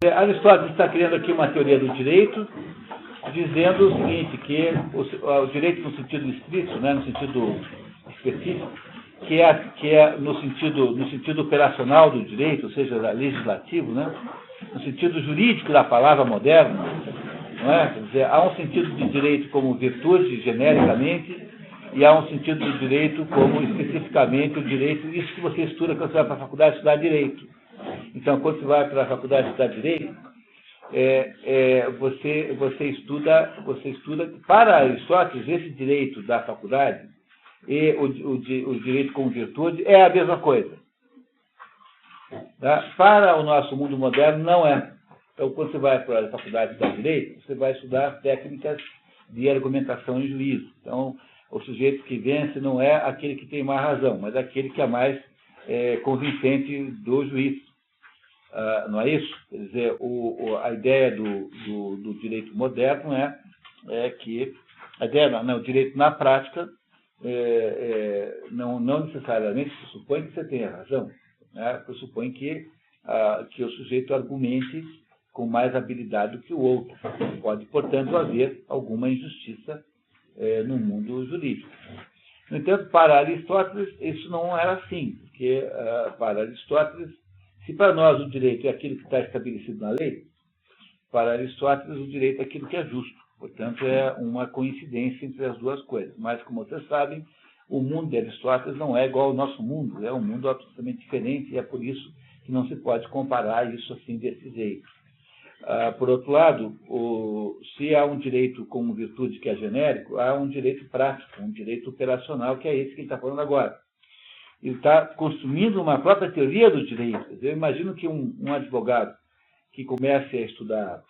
Aristóteles está criando aqui uma teoria do direito, dizendo o seguinte, que o direito no sentido estrito, né, no sentido específico, que é no sentido operacional do direito, ou seja, legislativo, né, no sentido jurídico da palavra moderna, não é? Quer dizer, há um sentido de direito como virtude, genericamente, e há um sentido de direito como especificamente o direito, isso que você estuda quando você vai para a faculdade estudar direito. Então, quando você vai para a faculdade estudar direito, você estuda, para Aristóteles, esse direito da faculdade e o direito como virtude é a mesma coisa. Tá? Para o nosso mundo moderno, não é. Então, quando você vai para a faculdade estudar direito, você vai estudar técnicas de argumentação e juízo. Então, o sujeito que vence não é aquele que tem mais razão, mas aquele que é mais convincente do juiz. Não é isso? Quer dizer, a ideia do direito moderno é que a ideia, o direito na prática não necessariamente pressupõe que você tenha razão, né? Pressupõe que o sujeito argumente com mais habilidade do que o outro. Pode, portanto, haver alguma injustiça no mundo jurídico. No entanto, para Aristóteles, isso não era assim, porque para Aristóteles, se para nós o direito é aquilo que está estabelecido na lei, para Aristóteles o direito é aquilo que é justo. Portanto, é uma coincidência entre as duas coisas. Mas, como vocês sabem, o mundo de Aristóteles não é igual ao nosso mundo, é um mundo absolutamente diferente, e é por isso que não se pode comparar isso assim desse jeito. Por outro lado, se há um direito como virtude que é genérico, há um direito prático, um direito operacional, que é esse que ele está falando agora. Ele está construindo uma própria teoria do direito. Eu imagino que um advogado que comece a estudar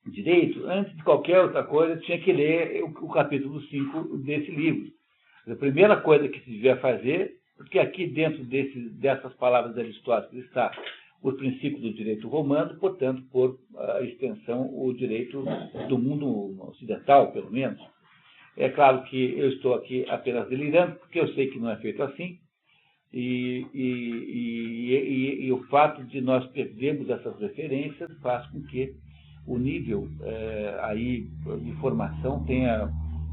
direito, antes de qualquer outra coisa, tinha que ler o capítulo 5 desse livro. A primeira coisa que se devia fazer, porque aqui dentro dessas palavras de Aristóteles está o princípio do direito romano, portanto, por extensão, o direito do mundo ocidental, pelo menos. É claro que eu estou aqui apenas delirando, porque eu sei que não é feito assim, e o fato de nós perdermos essas referências faz com que o nível aí de formação tenha,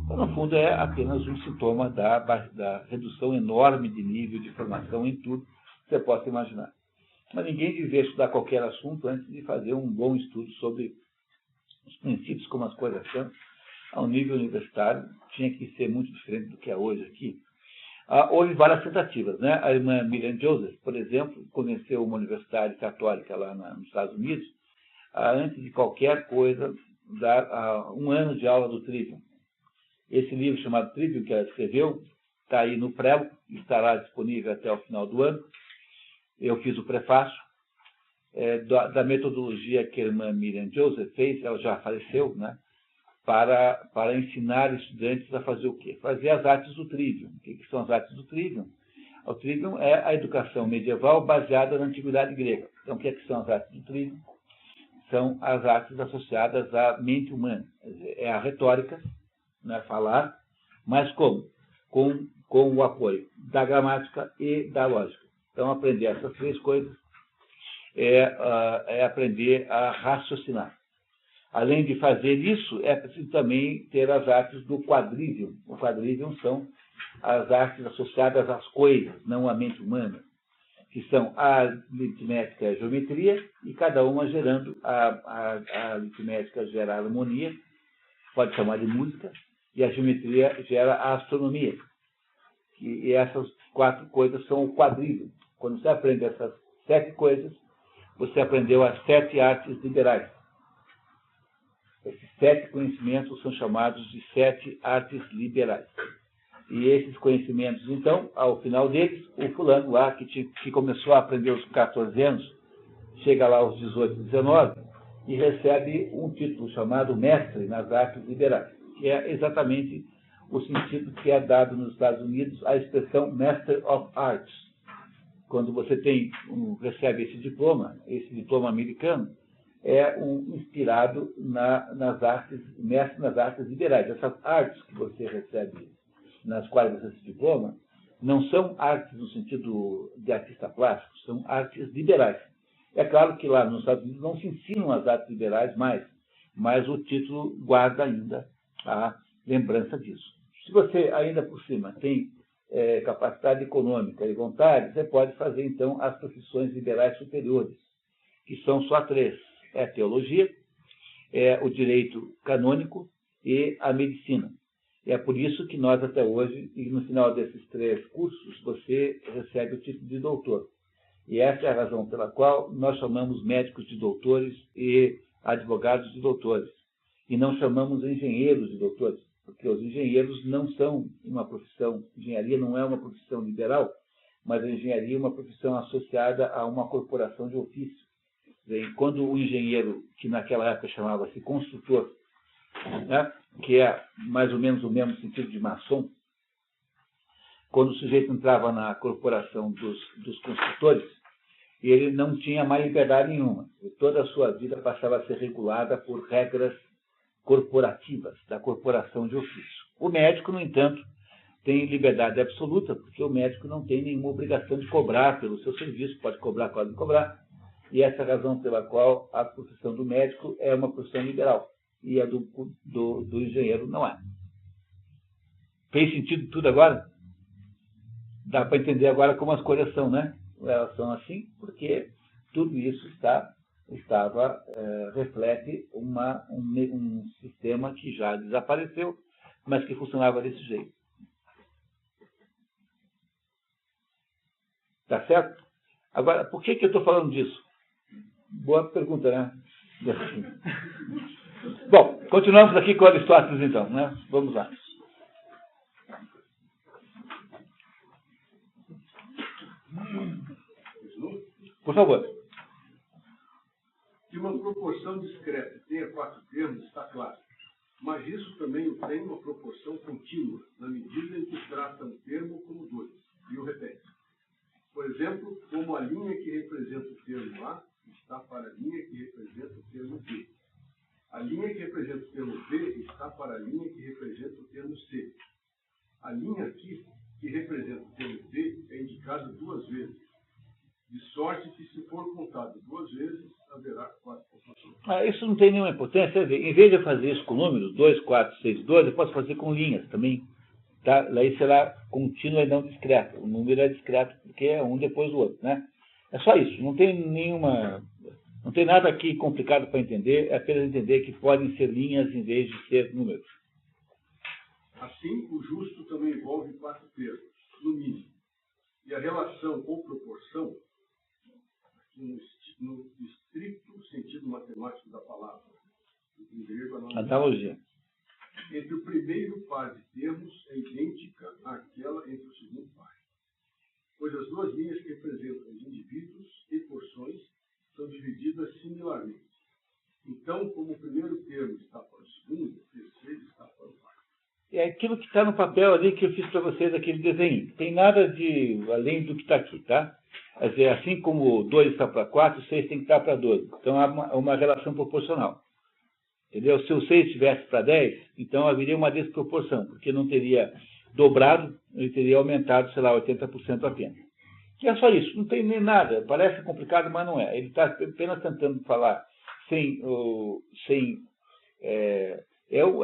no fundo, é apenas um sintoma da redução enorme de nível de formação em tudo que você possa imaginar. Mas ninguém devia estudar qualquer assunto antes de fazer um bom estudo sobre os princípios, como as coisas são. Ao nível universitário, tinha que ser muito diferente do que é hoje aqui. Houve várias tentativas, né? A irmã Miriam Joseph, por exemplo, convenceu uma universidade católica lá nos Estados Unidos a, antes de qualquer coisa, dar 1 ano de aula do Trivium. Esse livro chamado Trivium, que ela escreveu, está aí no prelo, estará disponível até o final do ano. Eu fiz o prefácio da metodologia que a irmã Miriam Joseph fez, ela já faleceu, né? Para ensinar estudantes a fazer o quê? Fazer as artes do Trivium. O que são as artes do Trivium? O Trivium é a educação medieval baseada na antiguidade grega. Então, o que são as artes do Trivium? São as artes associadas à mente humana. É a retórica, né, falar, mas como? Com o apoio da gramática e da lógica. Então, aprender essas 3 coisas é aprender a raciocinar. Além de fazer isso, é preciso também ter as artes do quadrivium. O quadrivium são as artes associadas às coisas, não à mente humana, que são a aritmética e a geometria, e cada uma gerando, a aritmética gera a harmonia, pode chamar de música, e a geometria gera a astronomia. E essas 4 coisas são o quadrivium. Quando você aprende essas 7 coisas, você aprendeu as 7 artes liberais. Esses 7 conhecimentos são chamados de 7 artes liberais. E esses conhecimentos, então, ao final deles, o fulano lá, que começou a aprender aos 14 anos, chega lá aos 18, 19, e recebe um título chamado mestre nas artes liberais, que é exatamente o sentido que é dado nos Estados Unidos à expressão Master of Arts. Quando você recebe esse diploma americano, é inspirado nas artes, mestre nas artes liberais. Essas artes que você recebe, nas quais você se diploma, não são artes no sentido de artista plástico, são artes liberais. É claro que lá nos Estados Unidos não se ensinam as artes liberais mais, mas o título guarda ainda a lembrança disso. Se você, ainda por cima, tem capacidade econômica e vontade, você pode fazer, então, as profissões liberais superiores, que são só 3. É a teologia, é o direito canônico e a medicina. E é por isso que nós, até hoje, e no final desses 3 cursos, você recebe o título de doutor. E essa é a razão pela qual nós chamamos médicos de doutores e advogados de doutores. E não chamamos engenheiros de doutores, porque os engenheiros não são uma profissão, engenharia não é uma profissão liberal, mas a engenharia é uma profissão associada a uma corporação de ofício. Quando o engenheiro, que naquela época chamava-se construtor, né, que é mais ou menos o mesmo sentido de maçom, quando o sujeito entrava na corporação dos construtores, ele não tinha mais liberdade nenhuma. E toda a sua vida passava a ser regulada por regras corporativas, da corporação de ofício. O médico, no entanto, tem liberdade absoluta, porque o médico não tem nenhuma obrigação de cobrar pelo seu serviço, pode cobrar, pode não cobrar. E essa é a razão pela qual a profissão do médico é uma profissão liberal, e a do engenheiro não é. Fez sentido tudo agora? Dá para entender agora como as coisas são, né? Elas são assim porque tudo isso reflete um sistema que já desapareceu, mas que funcionava desse jeito. Tá certo? Agora, por que eu estou falando disso? Boa pergunta, né? Bom, continuamos aqui com Aristóteles, então, né? Vamos lá. Por favor. Que uma proporção discreta tenha 4 termos está claro, mas isso também tem uma proporção contínua, na medida em que trata um termo como 2, e o repete. Por exemplo, como a linha que representa o termo A está para a linha que representa o termo B. A linha que representa o termo B está para a linha que representa o termo C. A linha aqui, que representa o termo D, é indicada 2 vezes, de sorte que, se for contado 2 vezes, haverá 4 pontuações. Isso não tem nenhuma importância. Em vez de eu fazer isso com números, 2, 4, 6, 12, eu posso fazer com linhas também. Tá? Daí será contínua e não discreta. O número é discreto porque é um depois do outro. Né? É só isso. Não tem nada aqui complicado para entender. É apenas entender que podem ser linhas em vez de ser números. Assim, o justo também envolve 4 termos, no mínimo. E a relação ou proporção, no estricto sentido matemático da palavra, em grego, analogia, entre o primeiro par de termos é idêntica àquela entre o segundo par, pois as 2 linhas que representam os indivíduos e porções são divididas similarmente. Então, como o primeiro termo está para o segundo, o terceiro está para o quarto. É aquilo que está no papel ali que eu fiz para vocês, aquele desenho. Não tem nada de além do que está aqui, tá? Quer dizer, assim como 2 está para 4, 6 tem que estar para 12. Então, há uma relação proporcional. Entendeu? Se o 6 estivesse para 10, então haveria uma desproporção, porque não teria dobrado, ele teria aumentado, sei lá, 80% apenas. E é só isso, não tem nem nada. Parece complicado, mas não é. Ele está apenas tentando falar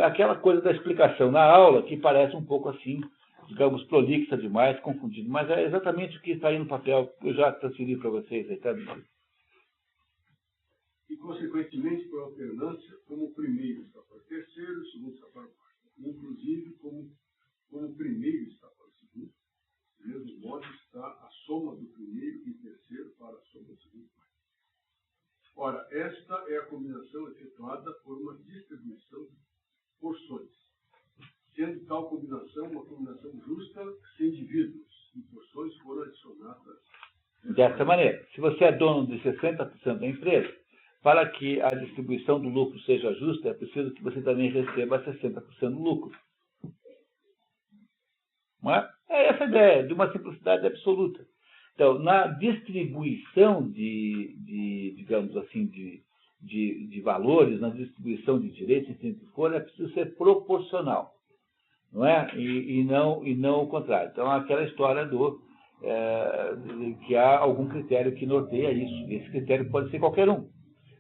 aquela coisa da explicação na aula que parece um pouco assim, digamos, prolixa demais, confundido. Mas é exatamente o que está aí no papel, eu já transferi para vocês. Aí, tá? E, consequentemente, por alternância, como o primeiro está para o terceiro, o segundo está para o quarto. Inclusive, como o primeiro está para o segundo, do mesmo modo está a soma do primeiro e terceiro para a soma do segundo quarto. Ora, esta é a combinação efetuada por uma distribuição de porções, sendo tal combinação uma combinação justa se indivíduos e porções foram adicionadas. Dessa maneira, se você é dono de 60% da empresa, para que a distribuição do lucro seja justa, é preciso que você também receba 60% do lucro. Não é? É essa a ideia, de uma simplicidade absoluta. Então, na distribuição digamos assim, de valores, na distribuição de direitos, se for, é preciso ser proporcional. Não é? E não o contrário. Então, aquela história que há algum critério que norteia isso. Esse critério pode ser qualquer um,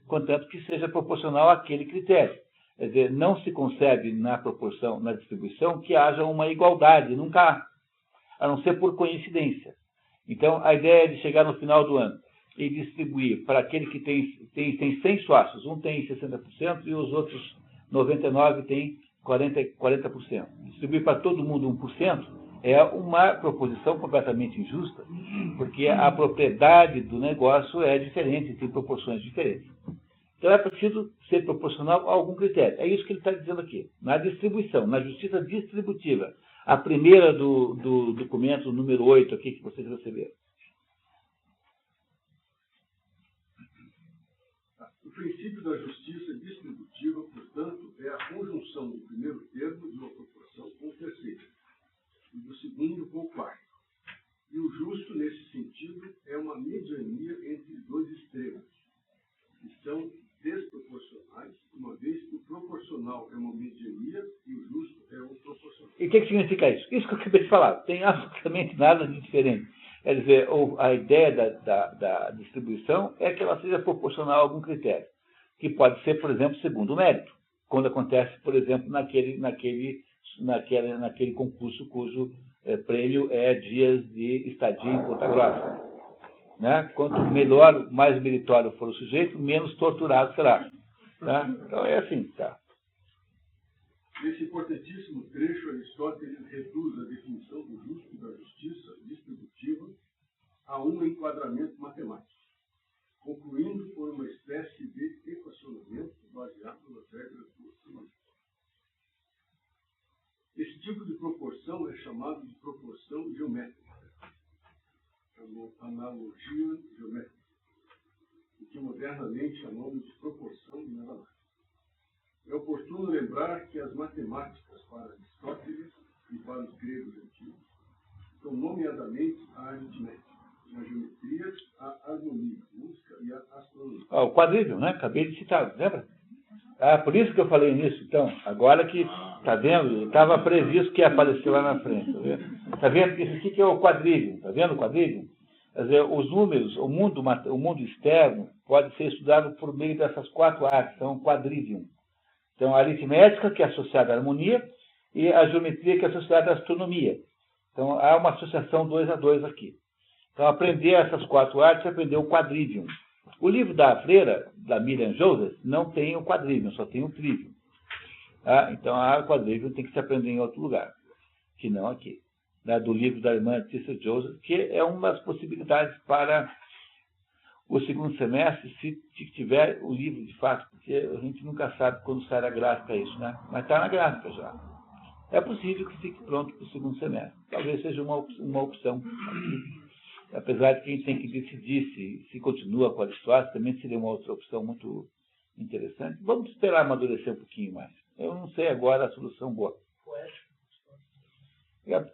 contanto que seja proporcional àquele critério. Quer dizer, não se concebe na proporção, na distribuição, que haja uma igualdade, nunca há, a não ser por coincidência. Então, a ideia de chegar no final do ano e distribuir para aquele que tem 100 sócios, um tem 60% e os outros 99% têm 40%. Distribuir para todo mundo 1% é uma proposição completamente injusta, porque a propriedade do negócio é diferente, tem proporções diferentes. Então é preciso ser proporcional a algum critério. É isso que ele está dizendo aqui. Na distribuição, na justiça distributiva, a primeira do documento número 8 aqui que vocês receberam. O princípio da justiça distributiva, portanto, é a conjunção do primeiro termo de uma proporção com o terceiro, e do segundo com o quarto. E o justo, nesse sentido, é uma mediania entre dois extremos, que são desproporcionais, uma vez que o proporcional é uma mediania e o justo é um proporcional. E o que significa isso? Isso que eu acabei de falar. Tem absolutamente nada de diferente. Quer dizer, a ideia da distribuição é que ela seja proporcional a algum critério, que pode ser, por exemplo, segundo o mérito, quando acontece, por exemplo, naquele concurso cujo prêmio é dias de estadia em Ponta Grossa. Né? Quanto melhor, mais meritório for o sujeito, menos torturado será. Tá? Então é assim. Tá? Nesse importantíssimo trecho, Aristóteles reduz a definição do justo e da justiça distributiva a um enquadramento matemático, concluindo por uma espécie de equacionamento baseado nas regras do orçamento. Esse tipo de proporção é chamado de proporção geométrica, analogia geométrica, o que modernamente chamamos de proporção de nada mais. É oportuno lembrar que as matemáticas para Aristóteles e para os gregos antigos são nomeadamente a aritmética, a geometria, a harmonia, a música e a astronomia. O quadrívio, né? Acabei de citar, lembra? Por isso que eu falei nisso, então. Agora que, tá vendo? Estava previsto que ia aparecer lá na frente. Tá vendo que isso aqui que é o quadrívio? Tá vendo o quadrívio? Quer dizer, os números, o mundo externo pode ser estudado por meio dessas quatro artes, são quadrivium. Então, a aritmética, que é associada à harmonia, e a geometria, que é associada à astronomia. Então, há uma associação 2 a 2 aqui. Então, aprender essas quatro artes é aprender o quadrivium. O livro da freira, da Miriam Joseph, não tem o quadrivium, só tem o trivium. Então, a quadrivium tem que se aprender em outro lugar, que não aqui. Do livro da irmã Letícia Joseph, que é uma das possibilidades para o segundo semestre, se tiver o livro de fato, porque a gente nunca sabe quando sai a gráfica isso, né? Mas está na gráfica já. É possível que fique pronto para o segundo semestre. Talvez seja uma opção aqui. Apesar de que a gente tem que decidir se continua com a Aristóteles, também seria uma outra opção muito interessante. Vamos esperar amadurecer um pouquinho mais. Eu não sei agora a solução boa.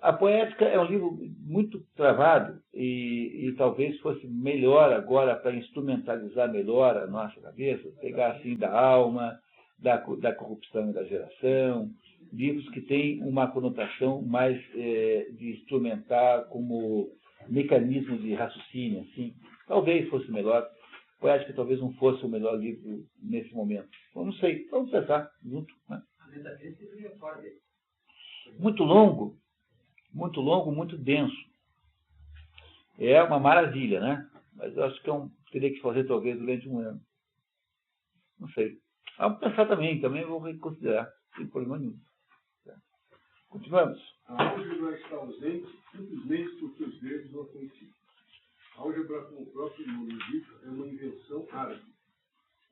A Poética é um livro muito travado e talvez fosse melhor agora para instrumentalizar melhor a nossa cabeça, pegar assim da alma, da corrupção e da geração, livros que têm uma conotação mais de instrumentar como mecanismo de raciocínio, assim. Talvez fosse melhor. Poética talvez não fosse o melhor livro nesse momento. Eu não sei, vamos pensar junto. Né? Muito longo, muito denso. É uma maravilha, né? Mas eu acho que teria que fazer talvez durante um ano. Não sei. Vamos pensar também vou reconsiderar, sem problema nenhum. Continuamos. A álgebra está ausente simplesmente porque os gregos não a conheciam. A álgebra, como o próprio nome indica, é uma invenção árabe.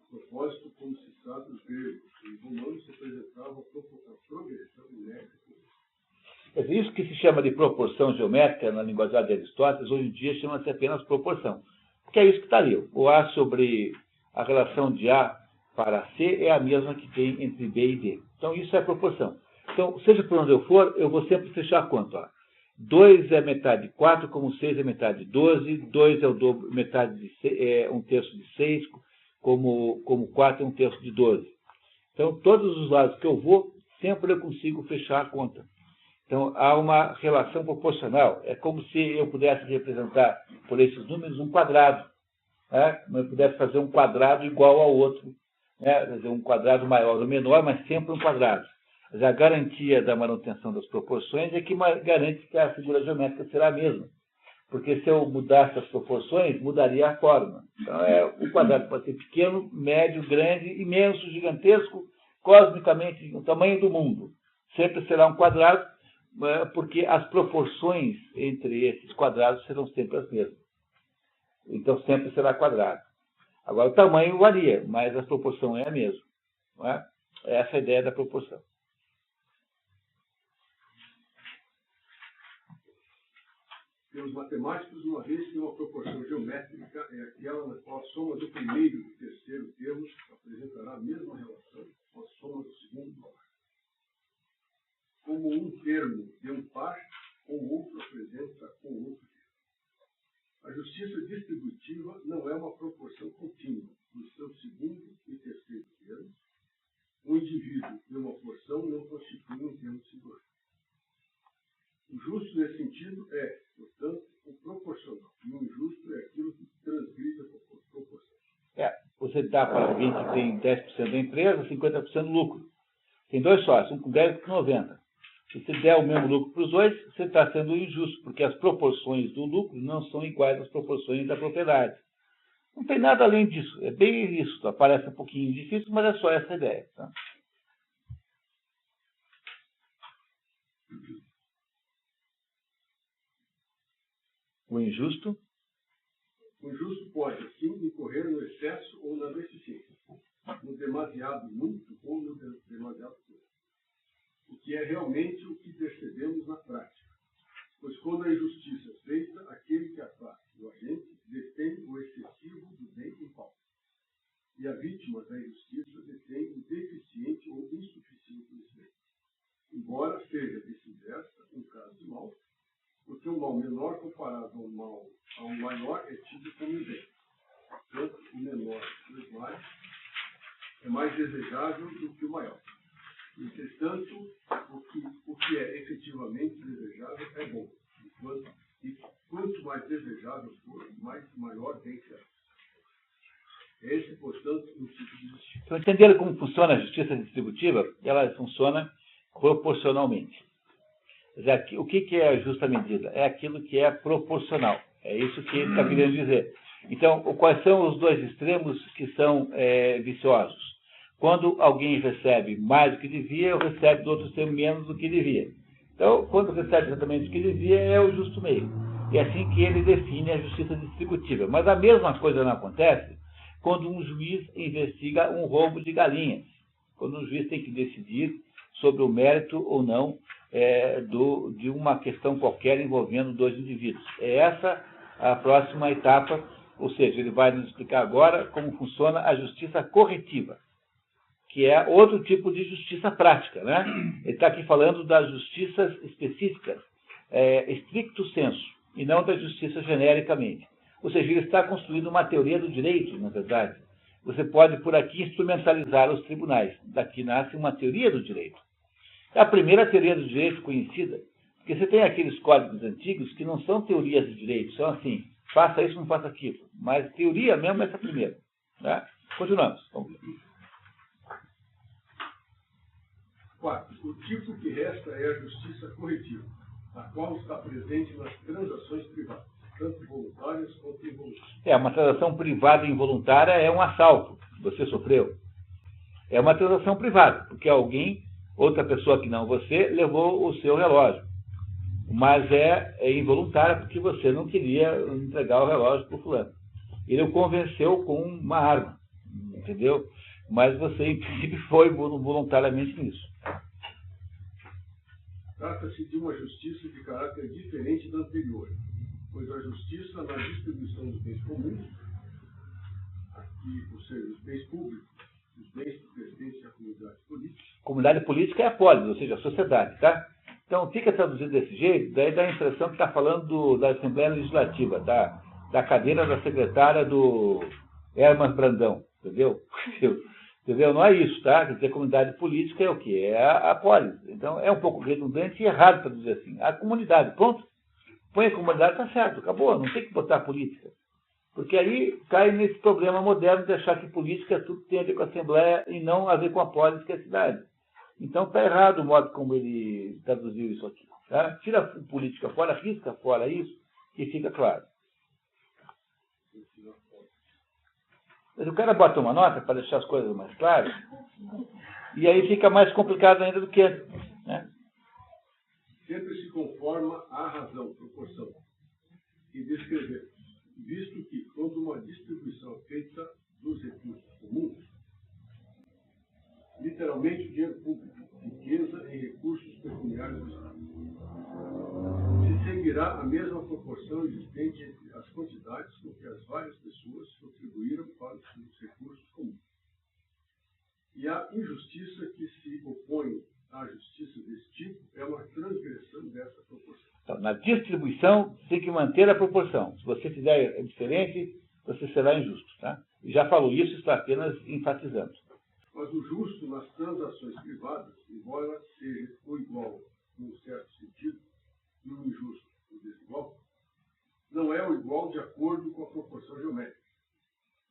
A propósito, como se sabe, os gregos e os romanos representavam a progressão numérica. Isso que se chama de proporção geométrica na linguagem de Aristóteles, hoje em dia chama-se apenas proporção. Porque é isso que está ali. O A sobre a relação de A para C é a mesma que tem entre B e D. Então, isso é proporção. Então, seja por onde eu for, eu vou sempre fechar a conta. 2 é metade de 4, como 6 é metade de 12, 2 é o dobro, metade de 1 terço de 6, como 4 é 1 terço de 12. Então, todos os lados que eu vou, sempre eu consigo fechar a conta. Então, há uma relação proporcional. É como se eu pudesse representar, por esses números, um quadrado. Né? Como eu pudesse fazer um quadrado igual ao outro. Né? Quer dizer, um quadrado maior ou menor, mas sempre um quadrado. Mas a garantia da manutenção das proporções é que garante que a figura geométrica será a mesma. Porque se eu mudasse as proporções, mudaria a forma. Então, o quadrado pode ser pequeno, médio, grande, imenso, gigantesco, cosmicamente o tamanho do mundo. Sempre será um quadrado, porque as proporções entre esses quadrados serão sempre as mesmas. Então, sempre será quadrado. Agora, o tamanho varia, mas a proporção é a mesma. Não é? Essa é a ideia da proporção. Pelos matemáticos, uma vez que uma proporção geométrica é aquela na qual a soma do primeiro e do terceiro termos apresentará a mesma relação com a soma do segundo par. Como um termo de um par, com o outro apresenta com o outro termo. A justiça distributiva não é uma proporção contínua dos seus segundo e terceiro termos. Um indivíduo de uma porção não constitui um termo singular. O justo nesse sentido é, portanto, o proporcional. E o injusto é aquilo que transgride a proporção. Você dá para alguém que tem 10% da empresa, 50% do lucro. Tem dois sócios, um com 10 e outro com 90. Se você der o mesmo lucro para os dois, você está sendo injusto, porque as proporções do lucro não são iguais às proporções da propriedade. Não tem nada além disso. É bem isso. Tá? Parece um pouquinho difícil, mas é só essa ideia. Tá? O injusto? O injusto pode, assim, incorrer no excesso ou na deficiência, no demasiado muito ou no demasiado pouco. O que é realmente o que percebemos na prática. Pois quando a injustiça é feita, aquele que a faz, o agente, detém o excessivo do bem em falta. E a vítima da injustiça detém o deficiente ou insuficiente desse bem. Embora seja vice-versa um caso de mal, porque um mal menor comparado a um maior é tido como um bem. Portanto, o menor dos males é mais desejável do que o maior. Entretanto, o que é efetivamente desejável é bom. E quanto mais desejável for, mais maior bem será. Esse, portanto, é o tipo de justiça. Então, entenderam como funciona a justiça distributiva? Ela funciona proporcionalmente. O que é a justa medida? É aquilo que é proporcional. É isso que ele está querendo dizer. Então, quais são os dois extremos que são viciosos? Quando alguém recebe mais do que devia, ou recebe do outro extremo menos do que devia. Então, quando recebe exatamente o que devia, é o justo meio. E é assim que ele define a justiça distributiva. Mas a mesma coisa não acontece quando um juiz investiga um roubo de galinhas. Quando um juiz tem que decidir sobre o mérito ou não de uma questão qualquer envolvendo dois indivíduos. É essa a próxima etapa, ou seja, ele vai nos explicar agora como funciona a justiça corretiva, que é outro tipo de justiça prática. Né? Ele está aqui falando das justiças específicas, stricto sensu, e não da justiça genericamente. Ou seja, ele está construindo uma teoria do direito, na verdade. Você pode, por aqui, instrumentalizar os tribunais. Daqui nasce uma teoria do direito. É a primeira teoria do direito conhecida, porque você tem aqueles códigos antigos que não são teorias de direito, são assim, faça isso, não faça aquilo. Mas teoria mesmo é essa primeira. Tá? Continuamos. Vamos ver. 4. O tipo que resta é a justiça corretiva, a qual está presente nas transações privadas, tanto voluntárias quanto involuntárias. Uma transação privada e involuntária é um assalto que você sofreu. É uma transação privada, porque outra pessoa que não você, levou o seu relógio. Mas é involuntária porque você não queria entregar o relógio para o fulano. Ele o convenceu com uma arma, entendeu? Mas você, em princípio, foi voluntariamente nisso. Trata-se de uma justiça de caráter diferente da anterior, pois a justiça na distribuição dos bens comuns, aqui, ou seja, os bens públicos, os bens que pertencem à comunidade política. Comunidade política é a polis, ou seja, a sociedade, tá? Então, fica traduzido desse jeito, daí dá a impressão que está falando da Assembleia Legislativa, da cadeira da secretária do Herman Brandão, entendeu? Entendeu? Não é isso, tá? Quer dizer, comunidade política é o quê? É a polis. Então, é um pouco redundante e errado para dizer assim. A comunidade, pronto. Põe a comunidade, tá certo, acabou. Não tem que botar política. Porque aí cai nesse problema moderno de achar que política tudo tem a ver com a Assembleia e não a ver com a polis, que é a cidade. Então, está errado o modo como ele traduziu isso aqui. Tá? Tira a política fora, risca fora isso e fica claro. Mas o cara bota uma nota para deixar as coisas mais claras e aí fica mais complicado ainda do que antes, né? Sempre se conforma à razão, proporção, e descrever, visto que, quando uma distribuição é feita dos recursos comuns, literalmente dinheiro público, riqueza e recursos pecuniários do Estado, se seguirá a mesma proporção existente entre as quantidades com que as várias pessoas contribuíram para os recursos comuns. E a injustiça que se opõe à justiça desse tipo é uma transgressão dessa proporção. Então, na distribuição, tem que manter a proporção. Se você fizer diferente, você será injusto. Tá? E já falou isso, está apenas enfatizando. Mas o justo nas transações privadas, embora seja o igual num certo sentido, e o injusto, o desigual, não é o igual de acordo com a proporção geométrica,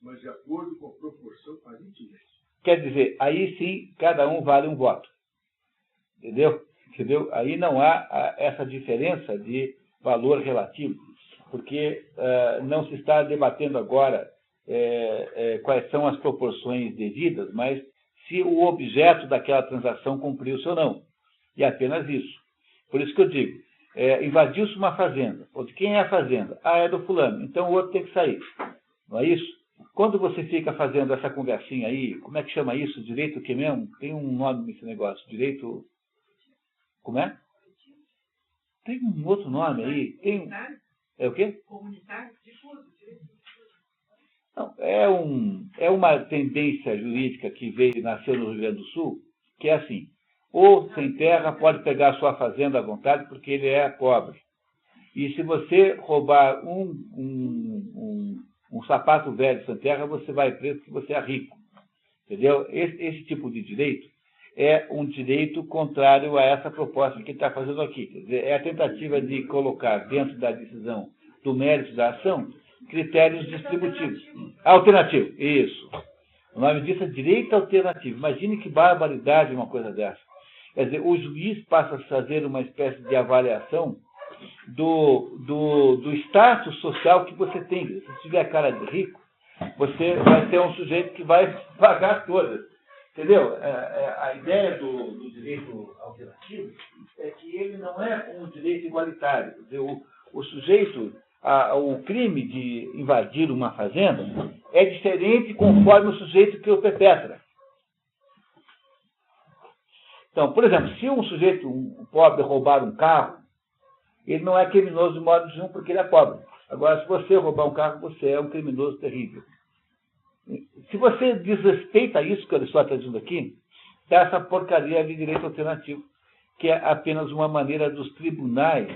mas de acordo com a proporção aritmética. Quer dizer, aí sim, cada um vale um voto. Entendeu? Aí não há essa diferença de valor relativo, porque não se está debatendo agora quais são as proporções devidas, mas se o objeto daquela transação cumpriu-se ou não. E é apenas isso. Por isso que eu digo, invadiu-se uma fazenda. De quem é a fazenda? É do fulano. Então o outro tem que sair. Não é isso? Quando você fica fazendo essa conversinha aí, como é que chama isso? Direito o quê mesmo? Tem um nome nesse negócio. Direito... Como é? Tem um outro nome aí. Tem... É o quê? Comunitário, difuso. Não, é uma tendência jurídica que nasceu no Rio Grande do Sul, que é assim, o sem terra pode pegar a sua fazenda à vontade porque ele é pobre. E se você roubar um sapato velho sem terra, você vai preso porque você é rico. Entendeu? Esse tipo de direito é um direito contrário a essa proposta que ele está fazendo aqui. Quer dizer, é a tentativa de colocar dentro da decisão do mérito da ação critérios distributivos. Alternativo, isso. O nome disso é direito alternativo. Imagine que barbaridade uma coisa dessa. Quer dizer, o juiz passa a fazer uma espécie de avaliação do status social que você tem. Se você tiver cara de rico, você vai ter um sujeito que vai pagar todas. Entendeu? A ideia do direito alternativo é que ele não é um direito igualitário. Quer dizer, o sujeito, o crime de invadir uma fazenda é diferente conforme o sujeito que o perpetra. Então, por exemplo, se um sujeito pobre roubar um carro, ele não é criminoso de modo nenhum porque ele é pobre. Agora, se você roubar um carro, você é um criminoso terrível. Se você desrespeita isso que eu estou trazendo aqui, está essa porcaria de direito alternativo, que é apenas uma maneira dos tribunais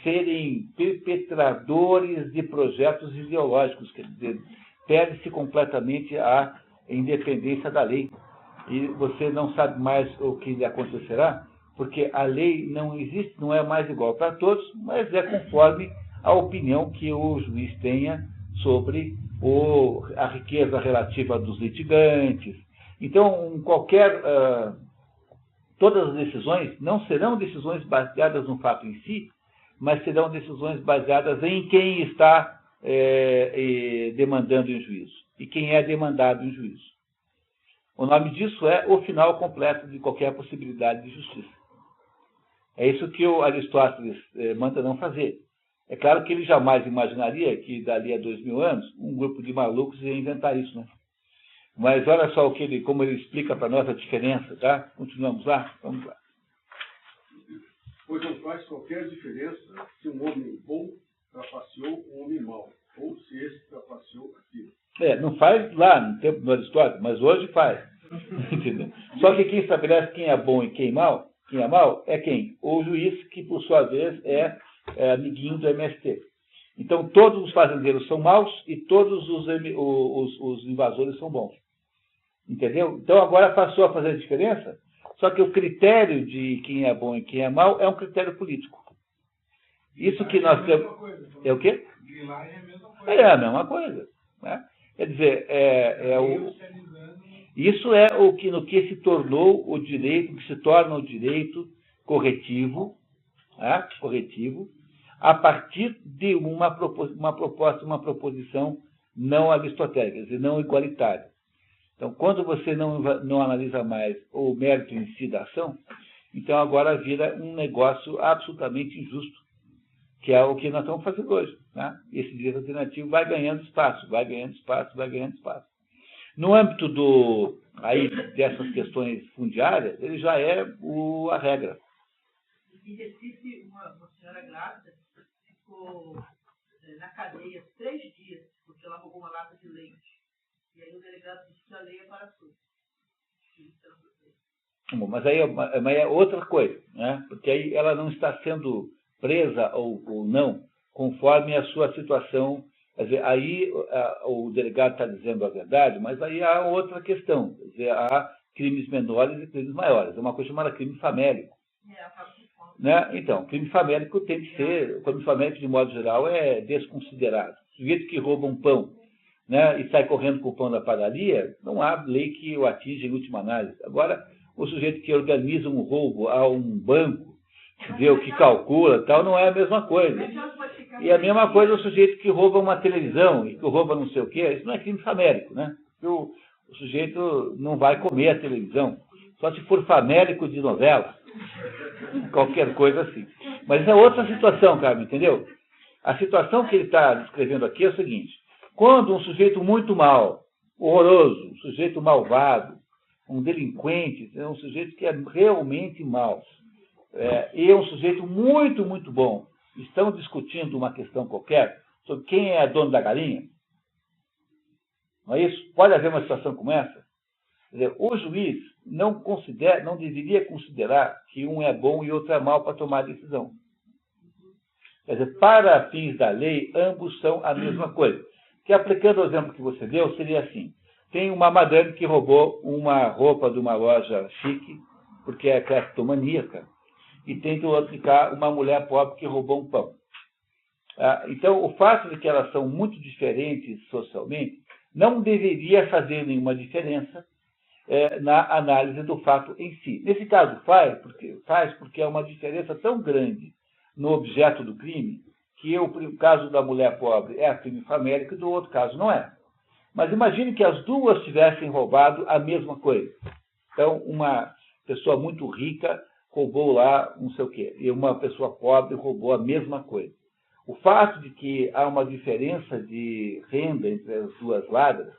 serem perpetradores de projetos ideológicos, quer dizer, perde-se completamente a independência da lei. E você não sabe mais o que lhe acontecerá, porque a lei não existe, não é mais igual para todos, mas é conforme a opinião que o juiz tenha sobre a riqueza relativa dos litigantes. Então, todas as decisões não serão decisões baseadas no fato em si, mas serão decisões baseadas em quem está demandando em juízo e quem é demandado em juízo. O nome disso é o final completo de qualquer possibilidade de justiça. É isso que o Aristóteles manda não fazer. É claro que ele jamais imaginaria que, dali a 2000 anos, um grupo de malucos ia inventar isso, né? Mas olha só como ele explica para nós a diferença, tá? Continuamos lá? Vamos lá. Pois não faz qualquer diferença se um homem bom trapaceou um homem mau, ou se esse trapaceou aquilo. Não faz lá no tempo do Aristóteles, mas hoje faz. Entendeu? Só que quem estabelece quem é bom e quem é mau é quem? O juiz, que por sua vez é amiguinho do MST. Então todos os fazendeiros são maus e todos os invasores são bons. Entendeu? Então agora passou a fazer diferença, só que o critério de quem é bom e quem é mau é um critério político. Isso que nós temos... É o quê? Grilagem é a mesma coisa. É a mesma coisa. Né? Quer dizer, isso é o que, no que se tornou o direito, que se torna o direito corretivo, né? Corretivo, a partir de uma proposição não aristotélica, quer dizer, não igualitária. Então, quando você não analisa mais o mérito em si da ação, então agora vira um negócio absolutamente injusto, que é o que nós estamos fazendo hoje. Né? Esse direito alternativo vai ganhando espaço, vai ganhando espaço, vai ganhando espaço. No âmbito dessas questões fundiárias, ele já é a regra. Em Recife, uma senhora grávida ficou na cadeia 3 dias, porque ela roubou uma lata de leite. E aí o delegado disse que a lei é para todos. Bom, mas aí é outra coisa, né? Porque aí ela não está sendo presa ou não, conforme a sua situação. Quer dizer, aí o delegado está dizendo a verdade, mas aí há outra questão. Quer dizer, há crimes menores e crimes maiores. É uma coisa chamada crime famélico. Né? Então, crime famélico tem que ser, o crime famélico, de modo geral, é desconsiderado. O sujeito que rouba um pão, né, e sai correndo com o pão da padaria, não há lei que o atinja em última análise. Agora, o sujeito que organiza um roubo a um banco, entendeu, que calcula, tal, não é a mesma coisa. E a mesma coisa o sujeito que rouba uma televisão e que rouba não sei o quê, isso não é crime famélico, né? Porque o sujeito não vai comer a televisão, só se for famélico de novela, qualquer coisa assim. Mas é outra situação, Carmen, entendeu? A situação que ele está descrevendo aqui é o seguinte: quando um sujeito muito mau, horroroso, um sujeito malvado, um delinquente, é um sujeito que é realmente mau, e é um sujeito muito, muito bom, estão discutindo uma questão qualquer sobre quem é dono da galinha, não é isso? Pode haver uma situação como essa? Quer dizer, o juiz não deveria considerar que um é bom e outro é mau para tomar a decisão. Quer dizer, para fins da lei, ambos são a mesma coisa. Que, aplicando o exemplo que você deu, seria assim: tem uma madame que roubou uma roupa de uma loja chique, porque é cleptomaníaca, e tem do outro cá uma mulher pobre que roubou um pão. Então, o fato de que elas são muito diferentes socialmente não deveria fazer nenhuma diferença na análise do fato em si. Nesse caso faz porque é uma diferença tão grande no objeto do crime, que o caso da mulher pobre é crime famélico e do outro caso não é. Mas imagine que as duas tivessem roubado a mesma coisa. Então, uma pessoa muito rica roubou lá não sei o quê, e uma pessoa pobre roubou a mesma coisa. O fato de que há uma diferença de renda entre as duas ladras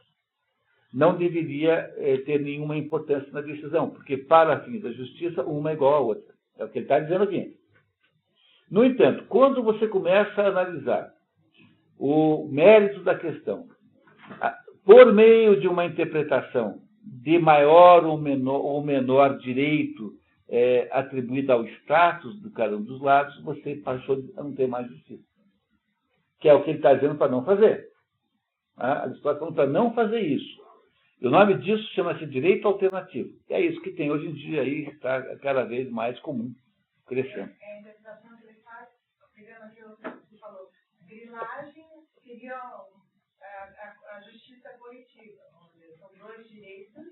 não deveria ter nenhuma importância na decisão, porque, para fins da justiça, uma é igual à outra. É o que ele está dizendo aqui. No entanto, quando você começa a analisar o mérito da questão, por meio de uma interpretação de maior ou menor direito atribuído ao status de cada um dos lados, você passou a não ter mais justiça. Que é o que ele está dizendo para não fazer. A situação para não fazer isso. E o nome disso chama-se direito alternativo. E é isso que tem hoje em dia aí, está cada vez mais comum, crescendo. A interpretação que ele faz, pegando aquilo que você falou, grilagem seria a justiça coletiva, onde são dois direitos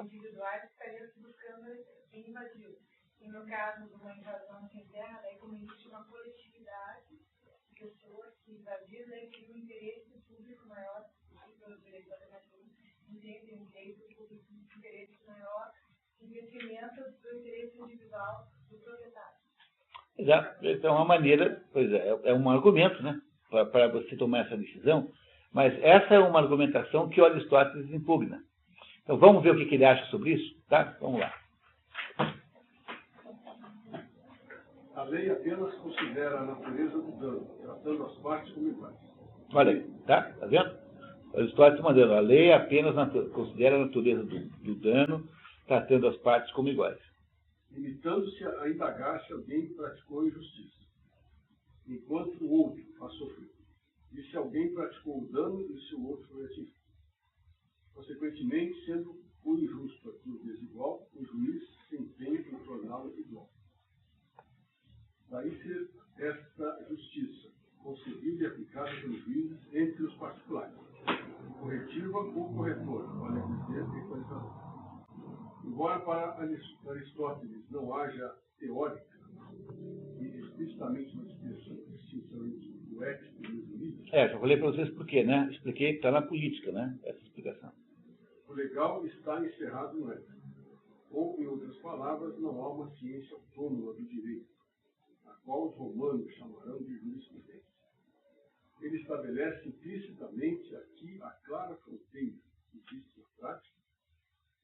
individuais que estariam se buscando quem invadiu. E no caso de uma invasão sem terra, daí como existe uma coletividade de pessoas que invadiram, daí que o interesse público maior do direito alternativo entende um direito público de interesse maior em detrimento do interesse individual do proprietário. Então, é uma maneira, é um argumento, né, para você tomar essa decisão, mas essa é uma argumentação que o Aristóteles impugna. Então, vamos ver o que ele acha sobre isso? Tá? Vamos lá. A lei apenas considera a natureza do dano, tratando as partes como iguais. Olha aí, tá vendo? Aristóteles mandando, a lei apenas considera a natureza do dano, tratando as partes como iguais. Limitando-se a indagar se alguém praticou injustiça, enquanto o outro a sofreu, e se alguém praticou o dano e se o outro foi atingido. Consequentemente, sendo o injusto aqui o desigual, o juiz se empenha em torná-lo igual. Daí ser esta justiça, concebida e aplicada pelos juízes entre os particulares, corretiva ou corretora, vale dizer, equalizador. Embora para Aristóteles não haja teórica e explicitamente uma distinção entre o ético e o jurídico. Já falei para vocês por quê, né? Expliquei que está na política, né? Essa explicação. O legal está encerrado no ético. Ou, em outras palavras, não há uma ciência autônoma do direito, a qual os romanos chamarão de jurisprudência. Ele estabelece implicitamente aqui a clara fronteira que existe na prática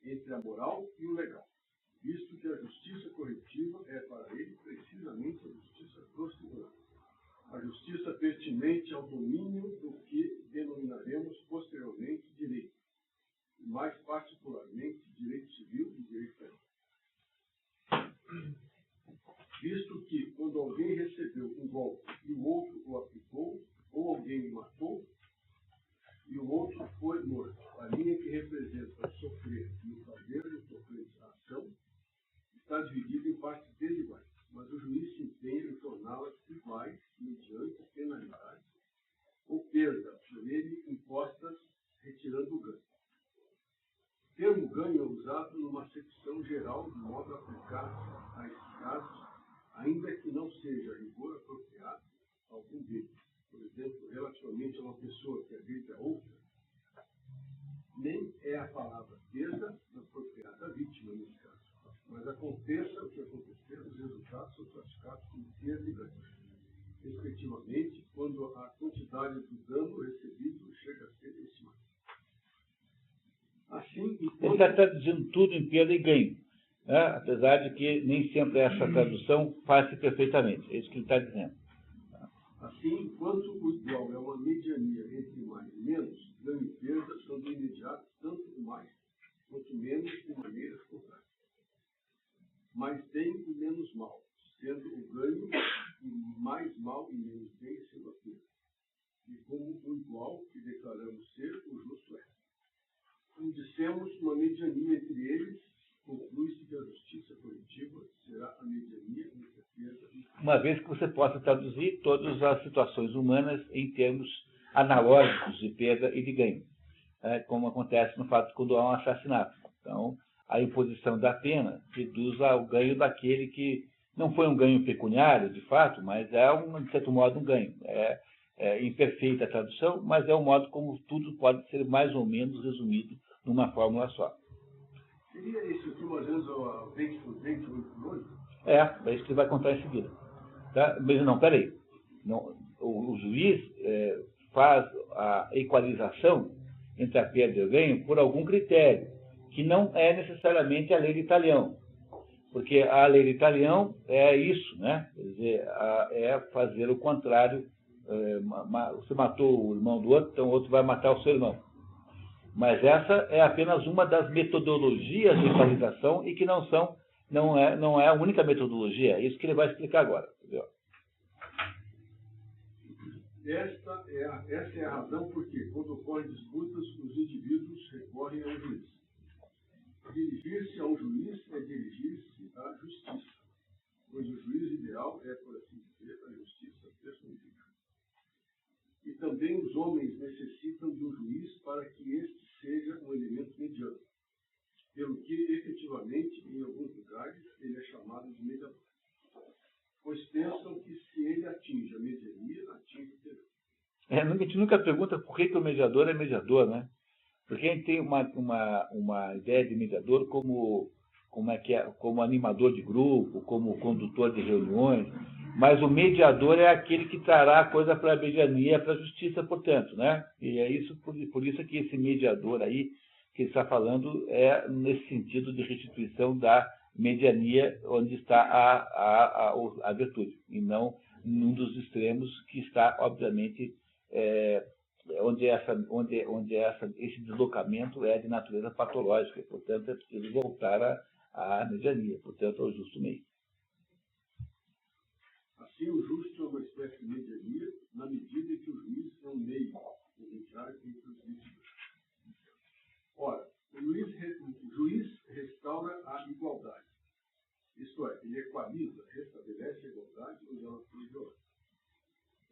entre a moral e o legal, visto que a justiça corretiva é para ele precisamente a justiça processual, a justiça pertinente ao domínio do que denominaremos posteriormente direito, e mais particularmente direito civil e direito penal. Visto que, quando alguém recebeu um golpe e o outro o aplicou, ou alguém o matou, e o outro foi morto, a linha que representa o sofrer e o fazer do sofrer a ação está dividida em partes desiguais, mas o juiz se empenha em torná-las iguais mediante penalidades ou perda por ele impostas retirando o ganho. O termo ganho é usado numa acepção geral de modo a aplicar a esses casos, ainda que não seja a rigor apropriado algum deles. Por exemplo, relativamente a uma pessoa que agride a outra, nem é a palavra perda apropriada à vítima nesse caso, mas aconteça o que acontecer, os resultados são classificados como perda e ganho, respectivamente, quando a quantidade do dano recebido chega a ser estimada. Assim, Ele está traduzindo tudo em perda e ganho, né? Apesar de que nem sempre essa tradução faz-se perfeitamente. É isso que ele está dizendo. Assim, enquanto o igual é uma mediania entre mais e menos, ganho e perda são de imediato tanto o mais quanto menos de maneiras contrárias. Mais bem e menos mal, sendo o ganho e mais mal e menos bem sendo a perda. E como o igual que declaramos ser, o justo é. Como dissemos, uma mediania entre eles, conclui-se que a justiça coletiva será a mediania entre a perda e a Uma vez que você possa traduzir todas as situações humanas em termos analógicos de perda e de ganho, como acontece no fato de quando há um assassinato. Então, a imposição da pena reduz ao ganho daquele que não foi um ganho pecuniário, de fato, mas é, de certo modo, um ganho. É imperfeita a tradução, mas é o modo como tudo pode ser mais ou menos resumido numa fórmula só. Seria isso aqui, mais ou menos, o dente por dente, olho por olho? É isso que ele vai contar em seguida. Tá? Mas não, peraí. Não, o juiz faz a equalização entre a perda e o ganho por algum critério, que não é necessariamente a lei de Talião. Porque a lei de Talião é isso, né? Quer dizer, é fazer o contrário. Você matou o irmão do outro, então o outro vai matar o seu irmão. Mas essa é apenas uma das metodologias de equalização e que não é a única metodologia. É isso que ele vai explicar agora. Entendeu? Essa é a razão por que, quando ocorrem disputas, os indivíduos recorrem ao juiz. Dirigir-se a um juiz é dirigir-se à justiça, pois o juiz ideal é, por assim dizer, a justiça personificada. E também os homens necessitam de um juiz para que este seja um elemento mediano, pelo que, efetivamente, em alguns lugares, ele é chamado de mediador. Pois pensam que se ele atinge a mediania, atinge o dever. A gente nunca pergunta por que o mediador é mediador, né? Porque a gente tem uma ideia de mediador como animador de grupo, como condutor de reuniões, mas o mediador é aquele que trará a coisa para a mediania, para a justiça, portanto, né? E é isso, por isso que esse mediador aí, que ele está falando, é nesse sentido de restituição da mediania, onde está a virtude, e não num dos extremos que está, obviamente, onde esse deslocamento é de natureza patológica, e, portanto, é preciso voltar à mediania, portanto, ao justo meio. Assim, o justo é uma espécie de mediania, na medida em que o juiz é um meio, o mediar entre os vítimas. Ora, O juiz restaura a igualdade. Isto é, ele equaliza, restabelece a igualdade onde ela foi violada.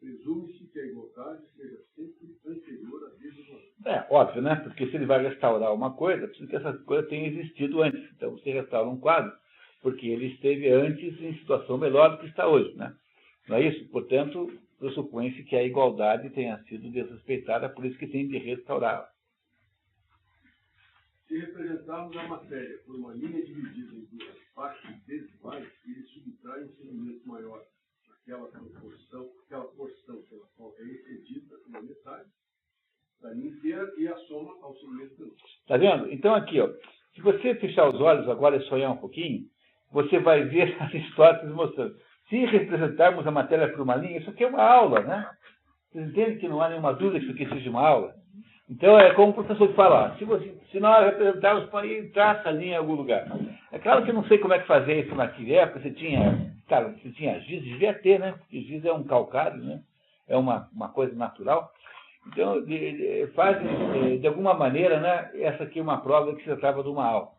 Presume-se que a igualdade seja sempre anterior à desigualdade. É óbvio, né? Porque se ele vai restaurar uma coisa, precisa que essa coisa tenha existido antes. Então, você restaura um quadro porque ele esteve antes em situação melhor do que está hoje, né? Não é isso? Portanto, pressupõe-se que a igualdade tenha sido desrespeitada, por isso que tem de restaurá-la. Se representarmos a matéria por uma linha dividida em duas partes desiguais, ele subtrai um segmento maior, aquela porção pela qual é excedida uma metade da linha inteira e a soma ao segmento menor. Está vendo? Então, aqui, ó, se você fechar os olhos agora e sonhar um pouquinho, você vai ver Aristóteles mostrando. Se representarmos a matéria por uma linha, isso aqui é uma aula, né? Vocês entendem que não há nenhuma dúvida que isso aqui seja uma aula? Então, é como o professor fala, se nós representarmos, põe traça a linha em algum lugar. É claro que eu não sei como é que fazer isso naquela época, você tinha giz, devia ter, né? Porque giz é um calcário, né? É uma coisa natural. Então, fazem, de alguma maneira, né? Essa aqui é uma prova que se tratava de uma aula.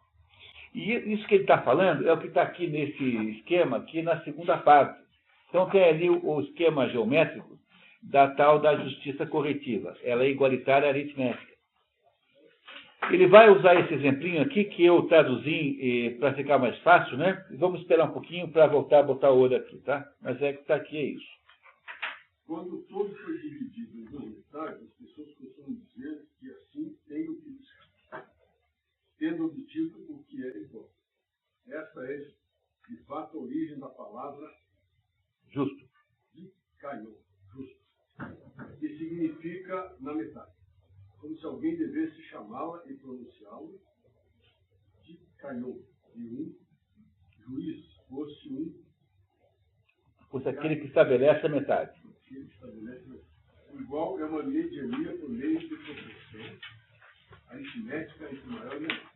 E isso que ele está falando é o que está aqui nesse esquema, aqui na segunda parte. Então, tem ali o esquema geométrico da tal da justiça corretiva. Ela é igualitária aritmética. Ele vai usar esse exemplinho aqui, que eu traduzi para ficar mais fácil, né? Vamos esperar um pouquinho para voltar a botar o olho aqui, tá? Mas é que está aqui, é isso. Quando todo foi dividido em duas metades, as pessoas costumam dizer que assim tem o que buscar, tendo obtido o que é igual. Essa é, de fato, a origem da palavra justo. De Caion, justo, que significa na metade. Como se alguém devesse chamá-la e pronunciá-la de Caion, de juiz, fosse Fosse aquele que estabelece a metade. Igual é uma mediania por meio de proporção aritmética entre maior e menor.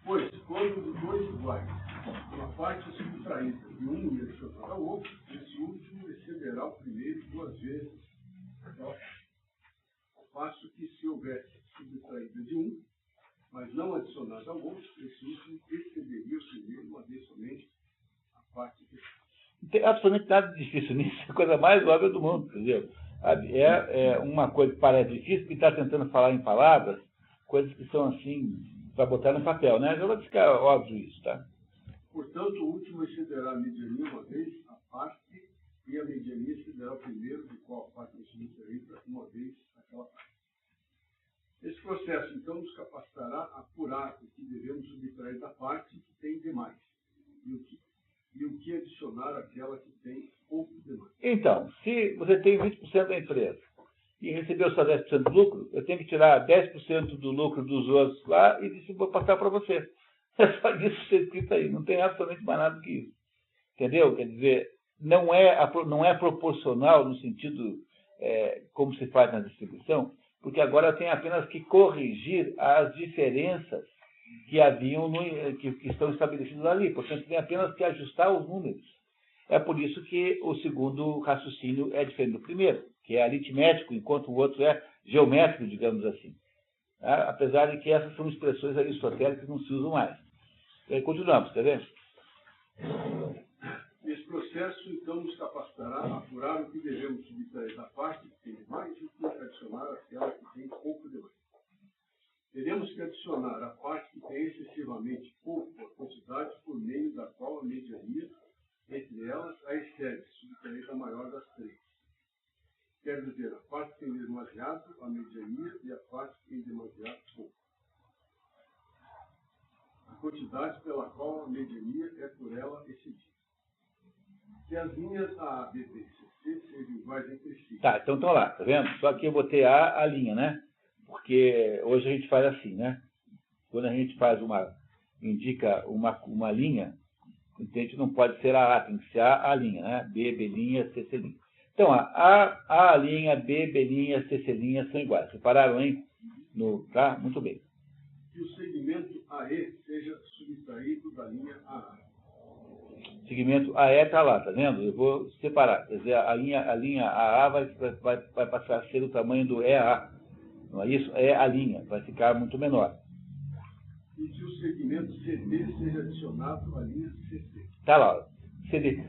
Pois, quando de dois iguais, uma parte é subtraída de um e adicionada ao outro, esse último excederá o primeiro duas vezes aquela parte. Ao passo que se houvesse subtraída de um, mas não adicionada ao outro, esse último excederia o primeiro uma vez somente a parte que não tem absolutamente nada de difícil nisso, é a coisa mais óbvia do mundo, entendeu? É uma coisa que parece difícil, porque está tentando falar em palavras, coisas que são assim, para botar no papel, né? Já vai ficar óbvio isso, tá? Portanto, o último excederá a mediania uma vez a parte, e a mediania excederá o primeiro, do qual a parte é subtraída uma vez aquela parte. Esse processo, então, nos capacitará a apurar o que devemos subtrair da parte que tem demais, e o que adicionar àquela que tem pouco demais. Então, se você tem 20% da empresa e recebeu só 10% do lucro, eu tenho que tirar 10% do lucro dos outros lá e vou passar para você. É só isso que está escrito aí, não tem absolutamente mais nada do que isso. Entendeu? Quer dizer, não é proporcional no sentido como se faz na distribuição, porque agora eu tenho apenas que corrigir as diferenças que haviam que estão estabelecidos ali. Portanto, tem apenas que ajustar os números. É por isso que o segundo raciocínio é diferente do primeiro, que é aritmético, enquanto o outro é geométrico, digamos assim. Apesar de que essas são expressões aristotélicas que não se usam mais. Continuamos, tá vendo? Esse processo, então, nos capacitará a apurar o que devemos subtrair da parte que tem demais e o que adicionar àquela que tem pouco demais. Teremos que adicionar a parte que tem excessivamente pouco a quantidade por meio da qual a mediania entre elas a excede, subtraída a maior das três. Quer dizer, a parte que tem demasiado, a mediania, e a parte que tem demasiado pouco. A quantidade pela qual a mediania é por ela excedida. Se as linhas A, B, B e C sejam iguais entre si. Tá, então estão lá, tá vendo? Só que eu botei a linha, né? Porque hoje a gente faz assim, né? Quando a gente indica uma linha, a gente não pode ser a tem que ser a linha, né? B, B linha, C, C linha. Então, A linha, B, B linha, C, C linha são iguais. Separaram, hein? Tá? Muito bem. Que o segmento AE seja subtraído da linha AA. O segmento AE está lá, tá vendo? Eu vou separar. Quer dizer, a linha AA vai passar a ser o tamanho do EA. Não é isso? É a linha, vai ficar muito menor. e que o segmento CD seja adicionado à linha CC. Tá lá, CD.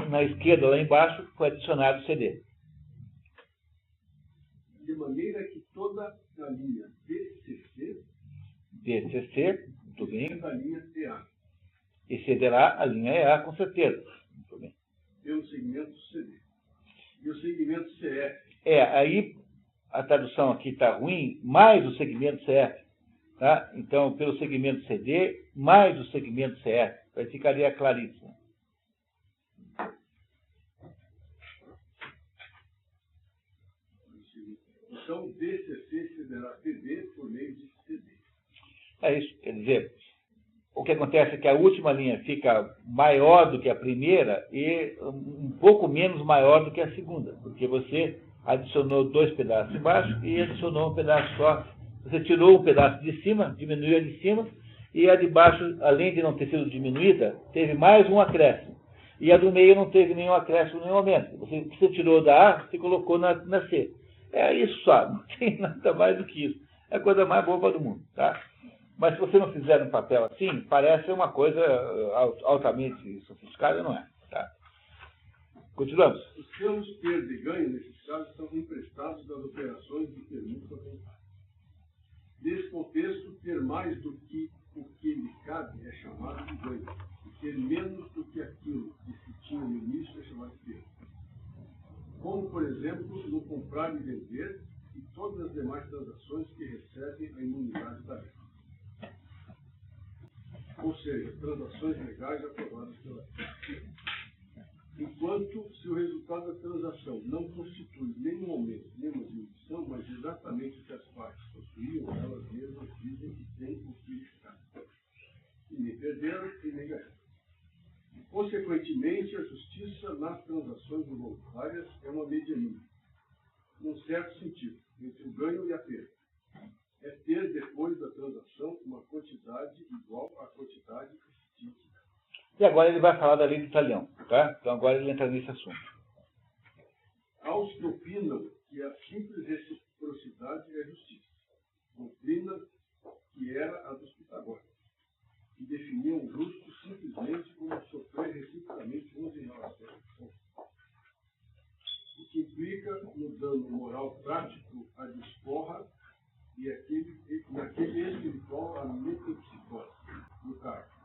Na esquerda, lá embaixo, foi adicionado CD. De maneira que toda a linha DCC, muito bem. da linha EA. Excederá a linha EA, com certeza. Muito bem. Pelo segmento CD. E o segmento CF. Aí a tradução aqui está ruim, mais o segmento CF. Tá? Então, pelo segmento CD, mais o segmento CF. Aí ficaria claríssimo. Então, DCC excederá PD por meio de CD. É isso. Quer dizer, o que acontece é que a última linha fica maior do que a primeira e um pouco menos maior do que a segunda, porque você adicionou 2 pedaços embaixo e adicionou um pedaço só. Você tirou um pedaço de cima, diminuiu a de cima, e a de baixo, além de não ter sido diminuída, teve mais um acréscimo. E a do meio não teve nenhum acréscimo em nenhum momento. Você tirou da A, você colocou na C. É isso só, não tem nada mais do que isso. É a coisa mais boba do mundo, tá? Mas se você não fizer um papel assim, parece uma coisa altamente sofisticada, não é? Tá? Continuamos. Os termos perda e ganho, nesses casos, são emprestados das operações de permuta voltada. Nesse contexto, ter mais do que o que lhe cabe é chamado de ganho. E ter menos do que aquilo que se tinha no início é chamado de perda. Como, por exemplo, no comprar e vender e todas as demais transações que recebem a imunidade da lei. Ou seja, transações legais aprovadas pela lei. Enquanto, se o resultado da transação não constitui nenhum aumento, nenhuma diminuição, mas exatamente o que as partes possuíam, elas mesmas dizem que têm o que lhes cabe. E nem perderam e nem ganharam. Consequentemente, a justiça nas transações involuntárias é uma medianinha, num certo sentido, entre o ganho e a perda. É ter, depois da transação, uma quantidade igual à quantidade existente. E agora ele vai falar da lei do talião, tá? Então agora ele entra nesse assunto. Aos que opinam que a simples reciprocidade é justiça, doutrina que era a dos pitagóricos, que definiam o justo simplesmente como sofrer reciprocamente uns em relação aos outros. O que implica no dano moral prático a desforra e naquele espiritual a metempsicose, no cargo.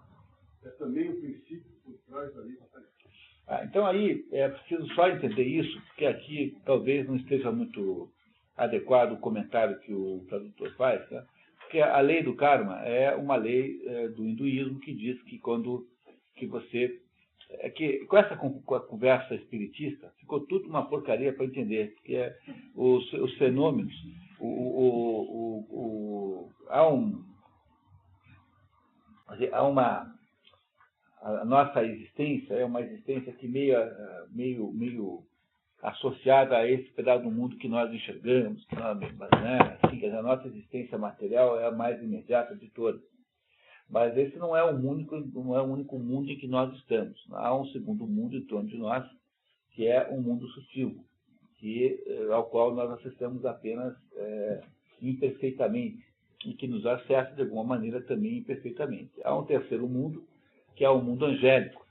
É também o princípio por trás da lei da tarefa. Então aí é preciso só entender isso, porque aqui talvez não esteja muito adequado o comentário que o tradutor faz, tá? Porque a lei do karma é uma lei do hinduísmo que diz que quando que você... com essa conversa espiritista, ficou tudo uma porcaria para entender, porque os fenômenos, a nossa existência é uma existência que meio associada a esse pedaço do mundo que nós enxergamos, que nós, né? Assim, a nossa existência material é a mais imediata de todas. Mas esse não é o único mundo em que nós estamos. Há um segundo mundo em torno de nós, que é um mundo sutil, ao qual nós acessamos apenas imperfeitamente, e que nos acessa de alguma maneira também imperfeitamente. Há um terceiro mundo, que é o mundo angélico.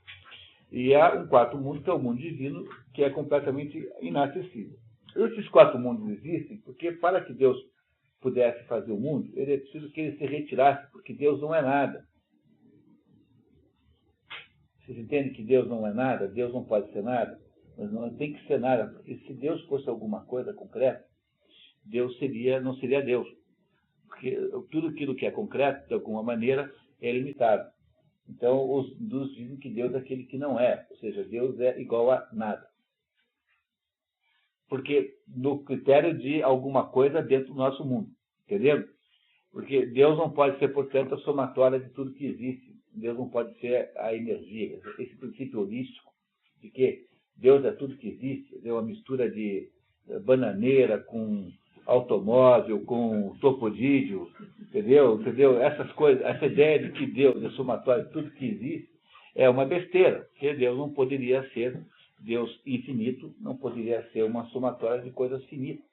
E há um quarto mundo, que é o mundo divino, que é completamente inacessível. Esses 4 mundos existem porque, para que Deus pudesse fazer o mundo, ele é preciso que ele se retirasse, porque Deus não é nada. Vocês entendem que Deus não é nada? Deus não pode ser nada? Mas não tem que ser nada, porque se Deus fosse alguma coisa concreta, Deus não seria Deus. Porque tudo aquilo que é concreto, de alguma maneira, é limitado. Então, os hindus dizem que Deus é aquele que não é, ou seja, Deus é igual a nada. Porque no critério de alguma coisa dentro do nosso mundo, entendeu? Porque Deus não pode ser, portanto, a somatória de tudo que existe. Deus não pode ser a energia. Esse princípio holístico de que Deus é tudo que existe, é uma mistura de bananeira com automóvel, com topodídeo, entendeu? Essas coisas, essa ideia de que Deus é somatório de tudo que existe é uma besteira, porque Deus não poderia ser Deus infinito, não poderia ser uma somatória de coisas finitas.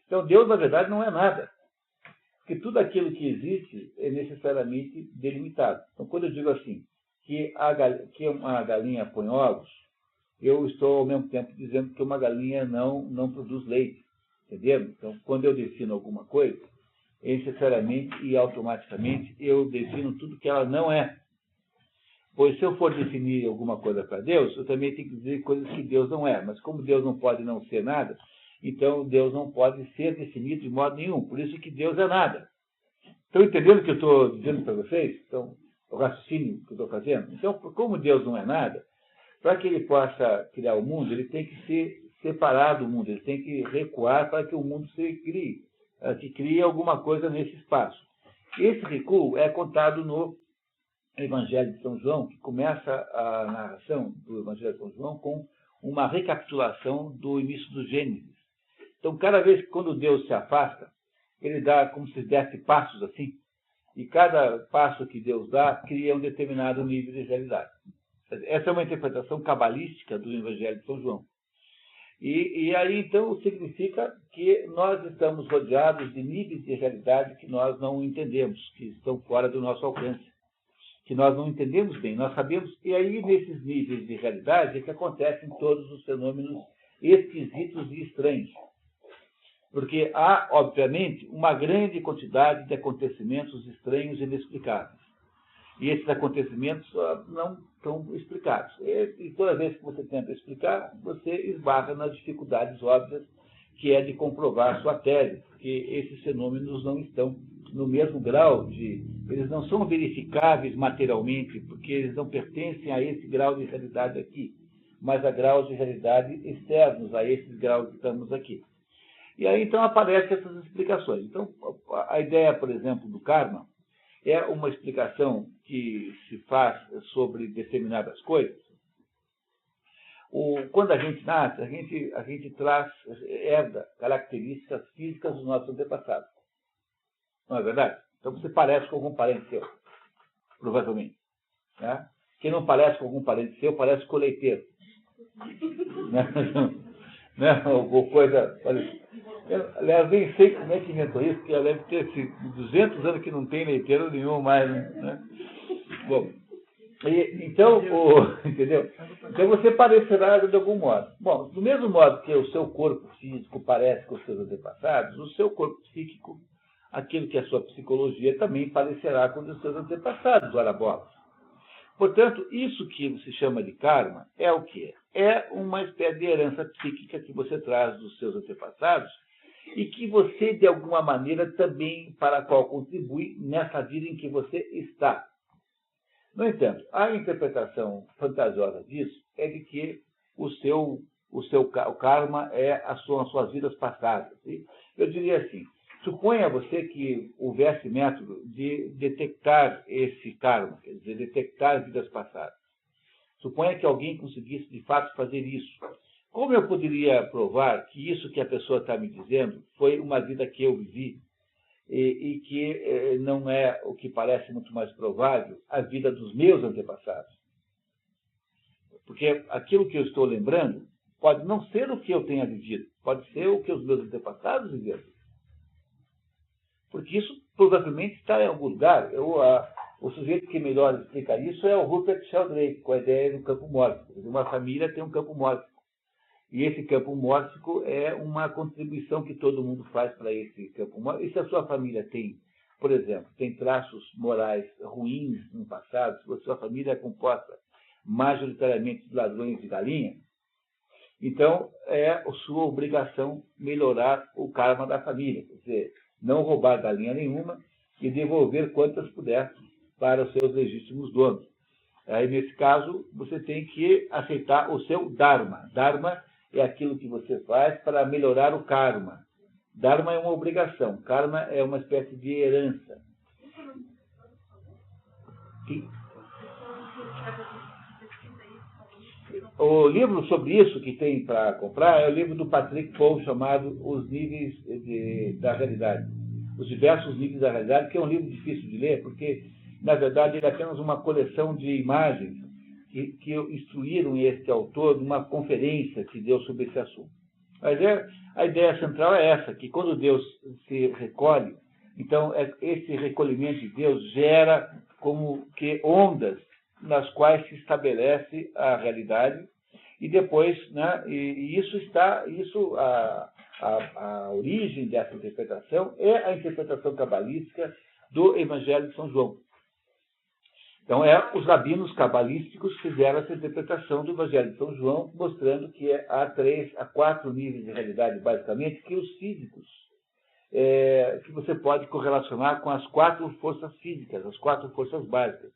Então Deus, na verdade, não é nada. Porque tudo aquilo que existe é necessariamente delimitado. Então, quando eu digo assim, que uma galinha põe ovos, eu estou ao mesmo tempo dizendo que uma galinha não produz leite. Entendeu? Então, quando eu defino alguma coisa, necessariamente e automaticamente eu defino tudo que ela não é. Pois se eu for definir alguma coisa para Deus, eu também tenho que dizer coisas que Deus não é. Mas como Deus não pode não ser nada, então Deus não pode ser definido de modo nenhum. Por isso que Deus é nada. Estão entendendo o que eu estou dizendo para vocês? Então, o raciocínio que eu estou fazendo? Então, como Deus não é nada, para que ele possa criar o mundo, ele tem que ser separado do mundo, ele tem que recuar para que o mundo se crie, que crie alguma coisa nesse espaço. Esse recuo é contado no Evangelho de São João, que começa a narração do Evangelho de São João com uma recapitulação do início do Gênesis. Então, cada vez que quando Deus se afasta, ele dá como se desse passos assim, e cada passo que Deus dá cria um determinado nível de realidade. Essa é uma interpretação cabalística do Evangelho de São João. E aí, então, significa que nós estamos rodeados de níveis de realidade que nós não entendemos, que estão fora do nosso alcance, que nós não entendemos bem, nós sabemos. E aí, nesses níveis de realidade, é que acontecem todos os fenômenos esquisitos e estranhos. Porque há, obviamente, uma grande quantidade de acontecimentos estranhos e inexplicáveis. E esses acontecimentos não estão explicados. E toda vez que você tenta explicar, você esbarra nas dificuldades óbvias, que é de comprovar sua tese, porque esses fenômenos não estão no mesmo grau de... Eles não são verificáveis materialmente, porque eles não pertencem a esse grau de realidade aqui, mas a graus de realidade externos a esses graus que estamos aqui. E aí, então, aparecem essas explicações. Então, a ideia, por exemplo, do karma é uma explicação que se faz sobre determinadas coisas. Quando a gente nasce, a gente herda características físicas dos nossos antepassados. Não é verdade? Então, você parece com algum parente seu, provavelmente. Né? Quem não parece com algum parente seu, parece com o leiteiro. Né? Ou coisa... Aliás, nem sei como é que inventou isso, porque deve ter 200 anos que não tem leiteiro nenhum mais. Né? Bom, então, entendeu? Então você parecerá de algum modo. Bom, do mesmo modo que o seu corpo físico parece com os seus antepassados, o seu corpo psíquico, aquilo que é a sua psicologia, também parecerá com os seus antepassados, ora bolas. Portanto, isso que se chama de karma é o quê? É uma espécie de herança psíquica que você traz dos seus antepassados e que você, de alguma maneira, também para a qual contribui nessa vida em que você está. No entanto, a interpretação fantasiosa disso é de que o karma são as suas vidas passadas. Eu diria assim, suponha você que houvesse método de detectar esse karma, quer dizer, detectar vidas passadas. Suponha que alguém conseguisse, de fato, fazer isso. Como eu poderia provar que isso que a pessoa está me dizendo foi uma vida que eu vivi e que não é o que parece muito mais provável, a vida dos meus antepassados? Porque aquilo que eu estou lembrando pode não ser o que eu tenha vivido, pode ser o que os meus antepassados viveram. Porque isso provavelmente está em algum lugar. O sujeito que melhor explica isso é o Rupert Sheldrake, com a ideia do campo mórfico. Uma família tem um campo mórfico. E esse campo mórfico é uma contribuição que todo mundo faz para esse campo mórfico. E se a sua família tem, por exemplo, tem traços morais ruins no passado, se a sua família é composta majoritariamente de ladrões de galinha, então é a sua obrigação melhorar o karma da família. Quer dizer, não roubar galinha nenhuma e devolver quantas puder para os seus legítimos donos. Aí, nesse caso, você tem que aceitar o seu dharma. Dharma é aquilo que você faz para melhorar o karma. Dharma é uma obrigação. Karma é uma espécie de herança. O livro sobre isso que tem para comprar é o livro do Patrick Paul, chamado Os Níveis da Realidade. Os Diversos Níveis da Realidade, que é um livro difícil de ler, porque, na verdade, ele é apenas uma coleção de imagens que instruíram este autor numa conferência que deu sobre esse assunto. Mas a ideia central é essa, que quando Deus se recolhe Então, esse recolhimento de Deus gera como que ondas nas quais se estabelece a realidade e depois, né, a origem dessa interpretação é a interpretação cabalística do Evangelho de São João. Então, os rabinos cabalísticos fizeram essa interpretação do Evangelho de São João, mostrando que há 4 níveis de realidade, basicamente, que os físicos, que você pode correlacionar com as 4 forças físicas, as 4 forças básicas.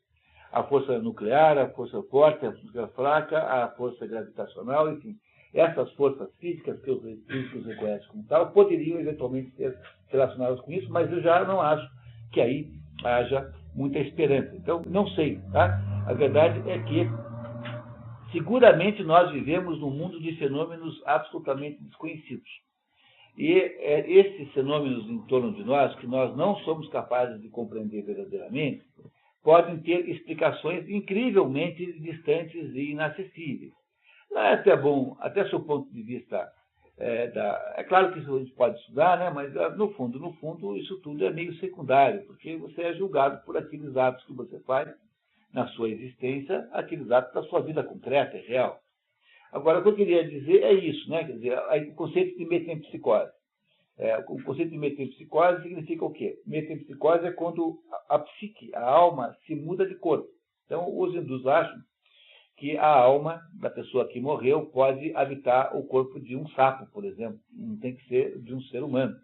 A força nuclear, a força forte, a força fraca, a força gravitacional, enfim. Essas forças físicas que os físicos reconhecem como tal, poderiam eventualmente ser relacionadas com isso, mas eu já não acho que aí haja muita esperança. Então, não sei, tá? A verdade é que, seguramente, nós vivemos num mundo de fenômenos absolutamente desconhecidos. E esses fenômenos em torno de nós, que nós não somos capazes de compreender verdadeiramente, podem ter explicações incrivelmente distantes e inacessíveis. É até bom, até do seu ponto de vista, é claro que isso a gente pode estudar, né, mas no fundo, isso tudo é meio secundário, porque você é julgado por aqueles atos que você faz na sua existência, aqueles atos da sua vida concreta, real. Agora, o que eu queria dizer é isso, né, quer dizer, o conceito de metempsicose. O conceito de metempsicose significa o quê? Metempsicose é quando a psique, a alma, se muda de corpo. Então, os hindus acham que a alma da pessoa que morreu pode habitar o corpo de um sapo, por exemplo. Não tem que ser de um ser humano.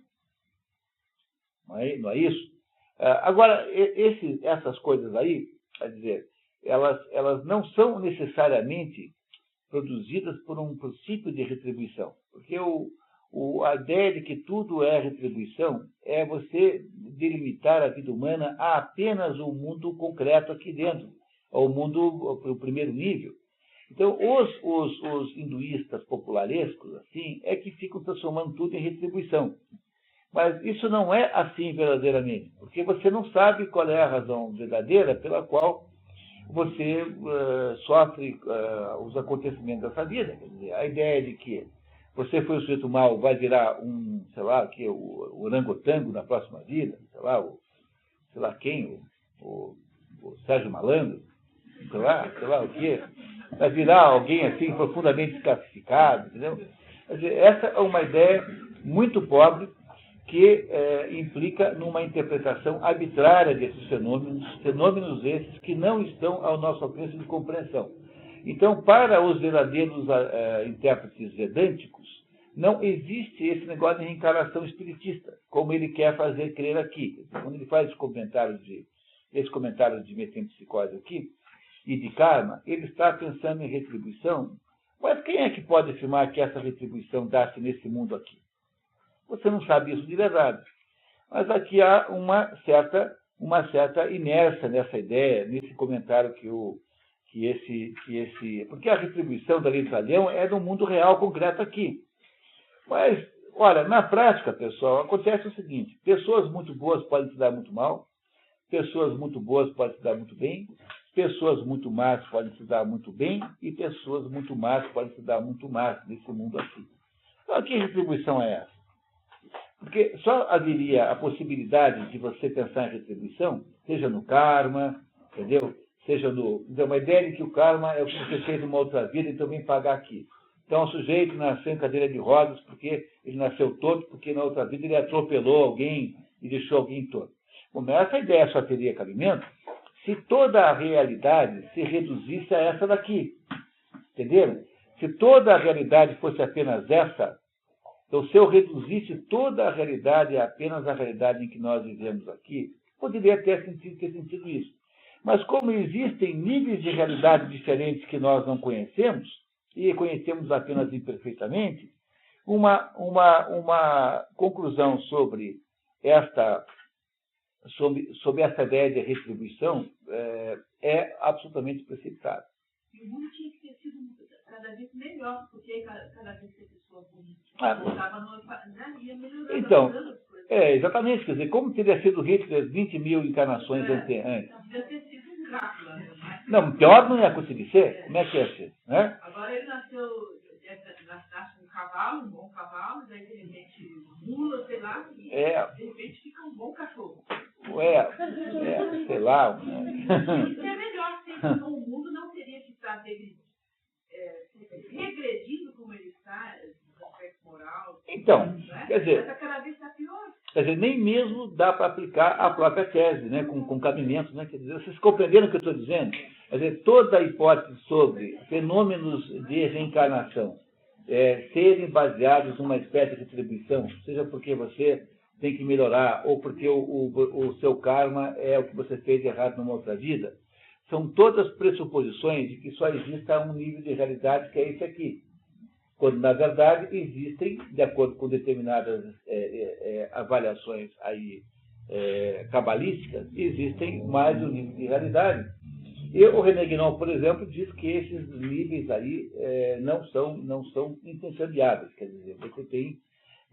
Não é isso? Agora, essas coisas aí, quer dizer, elas não são necessariamente produzidas por um princípio de retribuição. Porque a ideia de que tudo é retribuição é você delimitar a vida humana a apenas o mundo concreto aqui dentro, ao mundo, o primeiro nível. Então, os hinduístas popularescos, assim, é que ficam transformando tudo em retribuição. Mas isso não é assim verdadeiramente, porque você não sabe qual é a razão verdadeira pela qual você sofre os acontecimentos dessa vida. Quer dizer, a ideia de que você foi um sujeito mau, vai virar o orangotango na próxima vida, o Sérgio Malandro, sei lá o quê, vai virar alguém assim profundamente desclassificado, entendeu? Quer dizer, essa é uma ideia muito pobre que implica numa interpretação arbitrária desses fenômenos esses que não estão ao nosso alcance de compreensão. Então, para os verdadeiros intérpretes vedânticos, não existe esse negócio de reencarnação espiritista, como ele quer fazer crer aqui. Quando ele faz esse comentário de metempsicose aqui, e de karma, ele está pensando em retribuição. Mas quem é que pode afirmar que essa retribuição dá-se nesse mundo aqui? Você não sabe isso de verdade. Mas aqui há uma certa inércia nessa ideia, nesse comentário porque a retribuição da lei do talião é no mundo real concreto aqui. Mas, olha, na prática, pessoal, acontece o seguinte: pessoas muito boas podem se dar muito mal, pessoas muito boas podem se dar muito bem, pessoas muito más podem se dar muito bem e pessoas muito más podem se dar muito más nesse mundo aqui. Então, que retribuição é essa? Porque só haveria a possibilidade de você pensar em retribuição, seja no karma, entendeu? Então, uma ideia de que o karma é o que você fez numa outra vida e também pagar aqui. Então, o sujeito nasceu em cadeira de rodas porque ele nasceu torto, porque na outra vida ele atropelou alguém e deixou alguém torto. Bom, mas essa ideia só teria cabimento se toda a realidade se reduzisse a essa daqui. Entenderam? Se toda a realidade fosse apenas essa, então, se eu reduzisse toda a realidade a apenas a realidade em que nós vivemos aqui, poderia ter sentido isso. Mas como existem níveis de realidade diferentes que nós não conhecemos, e conhecemos apenas imperfeitamente, uma conclusão sobre essa ideia de retribuição é absolutamente precipitada. E o mundo tinha que ter sido cada vez melhor, porque cada vez que a pessoa ia melhorando. Então, exatamente, quer dizer, como teria sido Hitler 20 mil encarnações antes? Devia ter sido um Drácula. Não, pior não ia conseguir ser. Como é que ia ser? Né? Agora ele nasce um cavalo, um bom cavalo, daí de repente mula, sei lá, e de repente fica um bom cachorro. lá. Isso é melhor, porque o mundo não teria que estar regredindo como ele está, no aspecto moral. Então, né? quer dizer... Essa cada vez está pior. Quer dizer, nem mesmo dá para aplicar a própria tese, né, com cabimento. Né? Quer dizer, vocês compreenderam o que eu estou dizendo? Quer dizer, toda a hipótese sobre fenômenos de reencarnação serem baseados numa espécie de retribuição, seja porque você tem que melhorar ou porque o seu karma é o que você fez de errado numa outra vida, são todas pressuposições de que só exista um nível de realidade que é esse aqui. Quando, na verdade, existem, de acordo com determinadas avaliações aí, cabalísticas, existem mais de um nível de realidade. E o René Guénon, por exemplo, diz que esses níveis aí não são intercambiáveis. Quer dizer,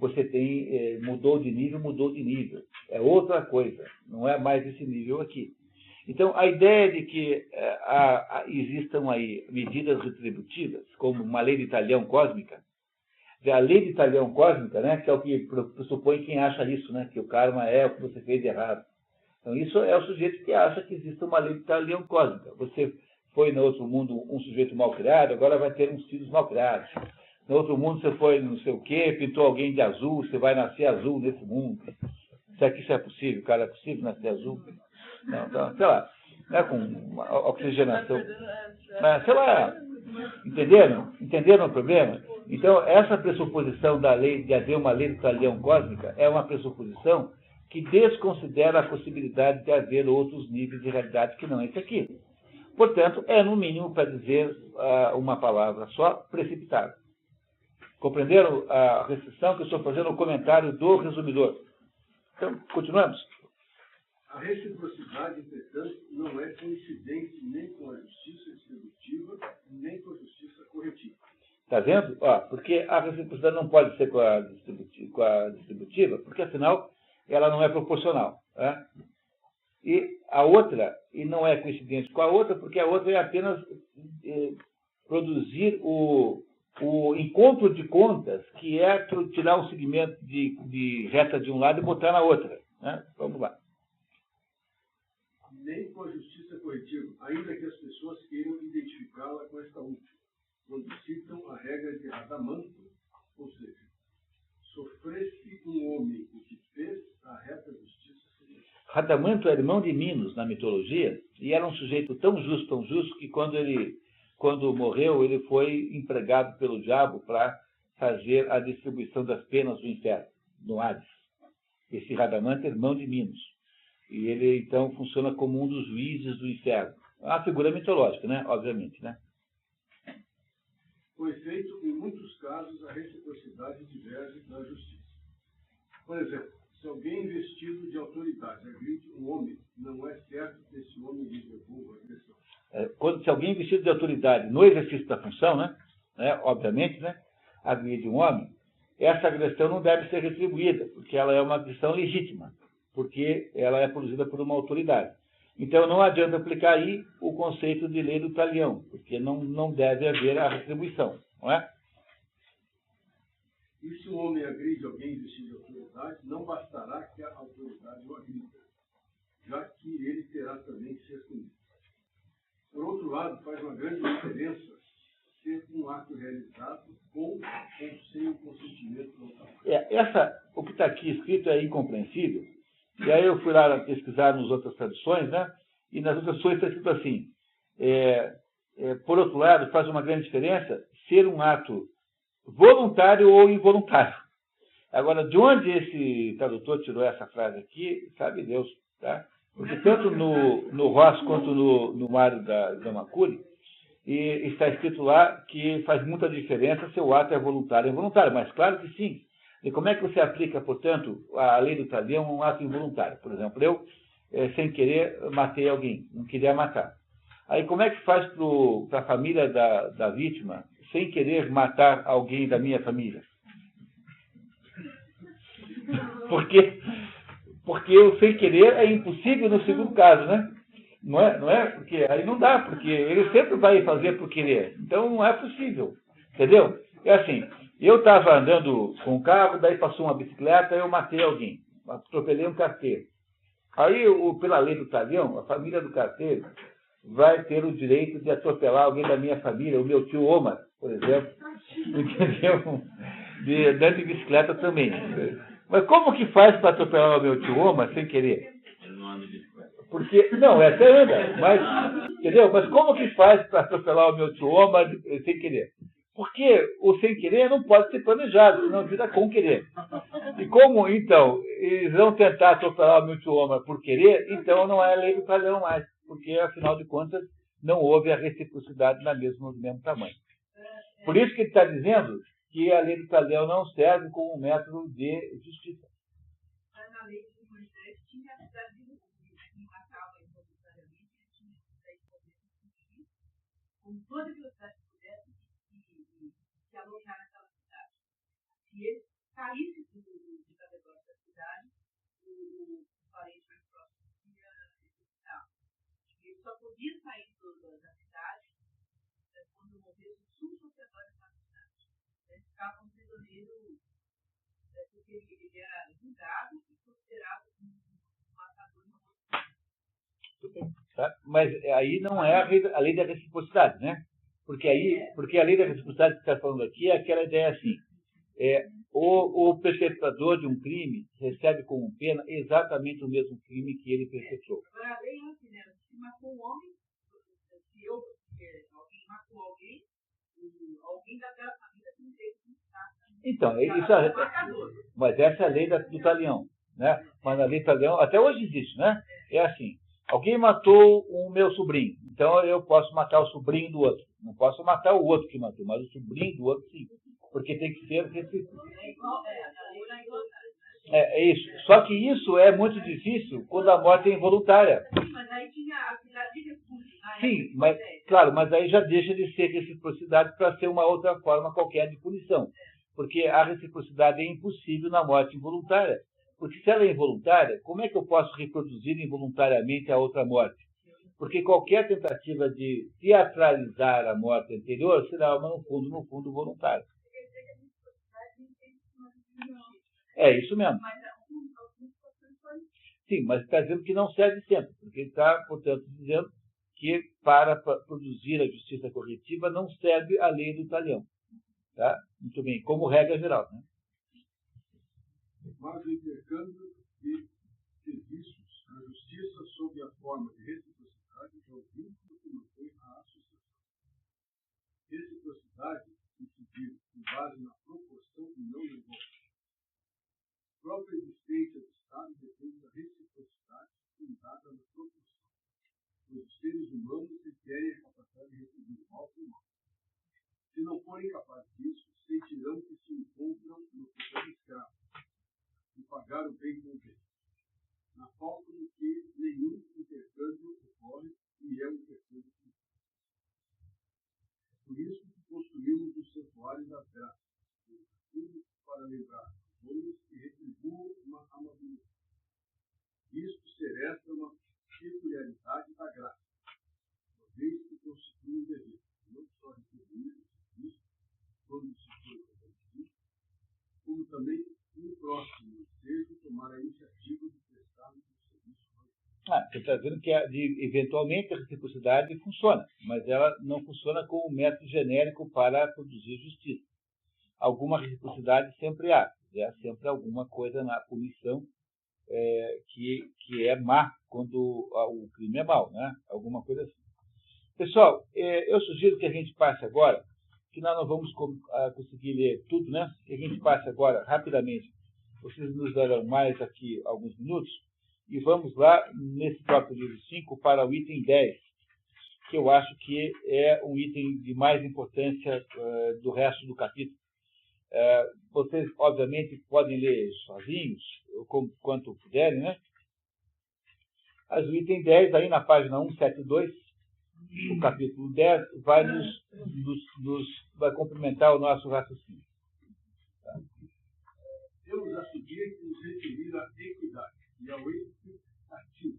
você tem mudou de nível. É outra coisa, não é mais esse nível aqui. Então, a ideia de que existam aí medidas retributivas, como uma lei de talhão cósmica, a lei de talhão cósmica, né, que é o que pressupõe quem acha isso, né, que o karma é o que você fez de errado. Então, isso é o sujeito que acha que existe uma lei de talhão cósmica. Você foi no outro mundo um sujeito mal criado, agora vai ter uns filhos mal criados. No outro mundo você foi não sei o quê, pintou alguém de azul, você vai nascer azul nesse mundo. Será que isso é possível? Cara, é possível nascer azul? Não, então, sei lá, né, com oxigenação. Sei lá, entenderam o problema? Então, essa pressuposição da lei, de haver uma lei de talhão cósmica, é uma pressuposição que desconsidera a possibilidade de haver outros níveis de realidade que não esse aqui. Portanto, é, no mínimo, para dizer uma palavra só, precipitado. Compreenderam a restrição que eu estou fazendo no comentário do resumidor? Então, continuamos. A reciprocidade, entretanto, não é coincidente nem com a justiça distributiva, nem com a justiça corretiva. Está vendo? Porque a reciprocidade não pode ser com a distributiva, porque, afinal, ela não é proporcional. Né? E a outra, e não é coincidente com a outra, porque a outra é apenas produzir o encontro de contas, que é tirar um segmento de reta de um lado e botar na outra. Né? Vamos lá. Nem com a justiça corretiva, ainda que as pessoas queiram identificá-la com esta última, quando citam a regra de Radamanto, ou seja, sofresse um homem o que fez, a reta justiça seria. Radamanto é irmão de Minos na mitologia, e era um sujeito tão justo, que quando morreu, ele foi empregado pelo diabo para fazer a distribuição das penas do inferno, no Hades. Esse Radamanto é irmão de Minos. E ele, então, funciona como um dos juízes do inferno. É uma figura mitológica, né? Obviamente, né? Com efeito, em muitos casos, a reciprocidade diverge da justiça. Por exemplo, se alguém investido de autoridade agride um homem, não é certo que esse homem lhe devolva a agressão. Se alguém investido de autoridade no exercício da função, né? Obviamente, né? Agride um homem, essa agressão não deve ser retribuída, porque ela é uma agressão legítima, porque ela é produzida por uma autoridade. Então, não adianta aplicar aí o conceito de lei do talhão, porque não deve haver a retribuição, não é? E se um homem agride alguém investido de autoridade, não bastará que a autoridade o agrida, já que ele terá também que ser punido. Por outro lado, faz uma grande diferença ser um ato realizado com ou sem o consentimento do autor. O que está aqui escrito é incompreensível. E aí eu fui lá pesquisar nas outras traduções, né? E nas outras traduções está escrito assim, por outro lado, faz uma grande diferença ser um ato voluntário ou involuntário. Agora, de onde esse tradutor tirou essa frase aqui, sabe Deus, tá? Porque tanto no Ross quanto no Mário da Macuri, está escrito lá que faz muita diferença se o ato é voluntário ou involuntário, mas claro que sim. E como é que você aplica, portanto, a lei do talhão a um ato involuntário? Por exemplo, eu, sem querer, matei alguém, não queria matar. Aí como é que faz para a família da vítima, sem querer matar alguém da minha família? Porque o sem querer é impossível no segundo caso, né? Não é? Porque aí não dá, porque ele sempre vai fazer por querer. Então não é possível, entendeu? É assim, eu estava andando com o carro, daí passou uma bicicleta, eu matei alguém, atropelei um carteiro. Aí, pela lei do talhão, a família do carteiro vai ter o direito de atropelar alguém da minha família, o meu tio Omar, por exemplo, entendeu? Andando de bicicleta também. Mas como que faz para atropelar o meu tio Omar sem querer? Ele não anda de bicicleta. Porque, não, até anda, mas, entendeu? Mas como que faz para atropelar o meu tio Omar sem querer? Porque o sem querer não pode ser planejado, senão vira com querer. E como, então, eles vão tentar atropelar o meu tio Omar por querer, então não é lei do talhão mais, porque, afinal de contas, não houve a reciprocidade no mesmo tamanho. Por isso que ele está dizendo que a lei do talhão não serve como um método de justiça. Na lei de Moisés tinha a cidade de Moisés, que matava involuntariamente, tinha que com toda a velocidade que pudesse se alojar naquela cidade. Se ele saísse do território da cidade, o parente mais próximo ia executar. Ele só podia sair da cidade quando morresse o subsacerdote da cidade. Ele ficava um prisioneiro, porque ele era julgado e considerado um matador no mundo. Tá? Mas aí não é a lei da reciprocidade, né? Porque a lei da reciprocidade que você está falando aqui é aquela ideia assim, o perpetrador de um crime recebe como pena exatamente o mesmo crime que ele perpetrou. Agora, a lei é assim, né? Se matou um homem, se alguém matou alguém, alguém daquela família tem direito de matar. Então, mas essa é a lei do talhão, né? Mas a lei do talhão, até hoje existe, né? É assim, alguém matou o meu sobrinho, então eu posso matar o sobrinho do outro. Não posso matar o outro que matou, mas o sobrinho do outro sim. Porque tem que ser recíproco. É isso. Só que isso é muito difícil quando a morte é involuntária. Sim, mas aí tinha a cidade de refúgio. Sim, mas, claro, mas aí já deixa de ser reciprocidade para ser uma outra forma qualquer de punição. Porque a reciprocidade é impossível na morte involuntária. Porque se ela é involuntária, como é que eu posso reproduzir involuntariamente a outra morte? Porque qualquer tentativa de teatralizar a morte anterior será uma, no fundo, voluntária. É isso mesmo. Sim, mas está dizendo que não serve sempre, porque ele está, portanto, dizendo que para produzir a justiça corretiva não serve a lei do talhão. Tá? Muito bem, como regra geral. Né? Mas o intercâmbio de serviços na justiça sob a forma de reciprocidade é o vínculo que mantém a associação. Reciprocidade decidir com base na proporção e não no negócio. A própria existência do Estado depende da reciprocidade fundada na proporção, pois os seres humanos requerem a capacidade de receber o mal com o mal. Se não forem capazes disso, sentirão que se encontram no papel de escravo e pagar o bem com o bem. Na falta de que nenhum intercâmbio ocorre e é um intercâmbio cristão. Por isso que construímos o santuário das graças, tudo para lembrar os homens que retribuam uma amadurecer. Isto será esta uma peculiaridade da graça, uma vez que constitui um dever, não só retribuir o serviço quando se for comprometido, como também no próximo desejo tomar a iniciativa de prestar um serviço. Você está dizendo que eventualmente a reciprocidade funciona, mas ela não funciona como um método genérico para produzir justiça. Alguma reciprocidade sempre há, sempre alguma coisa na punição que é má quando o crime é mau, né? Alguma coisa assim. Pessoal, eu sugiro que a gente passe agora, que nós não vamos conseguir ler tudo, né? Que a gente passe agora rapidamente. Vocês nos darão mais aqui alguns minutos e vamos lá nesse próprio livro 5 para o item 10, que eu acho que é um item de mais importância do resto do capítulo. Vocês, obviamente, podem ler sozinhos, quanto puderem, né? Mas o item 10, aí na página 172, o capítulo 10, vai vai complementar o nosso raciocínio. Tá? Temos a seguir que nos referir à equidade e ao equitativo,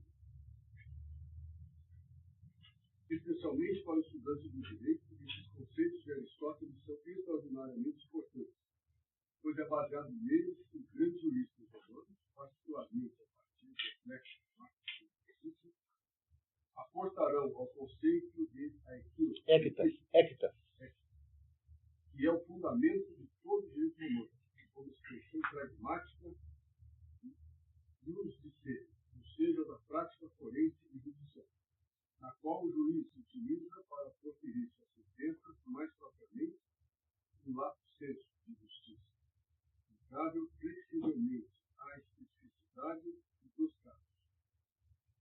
especialmente para os estudantes do direito, esses conceitos de Aristóteles são extraordinariamente importantes, pois é baseado neles que grandes juristas romanos, particularmente a partir complexa aportarão ao conceito de Equitas. que é o fundamento de todo o direito romano, como expressão pragmática e os de ser, ou seja, da prática forense e judicial, na qual o juiz se utiliza para proferir suas sentenças mais propriamente no lato sensu de justiça, aplicável flexivelmente à especificidade dos casos,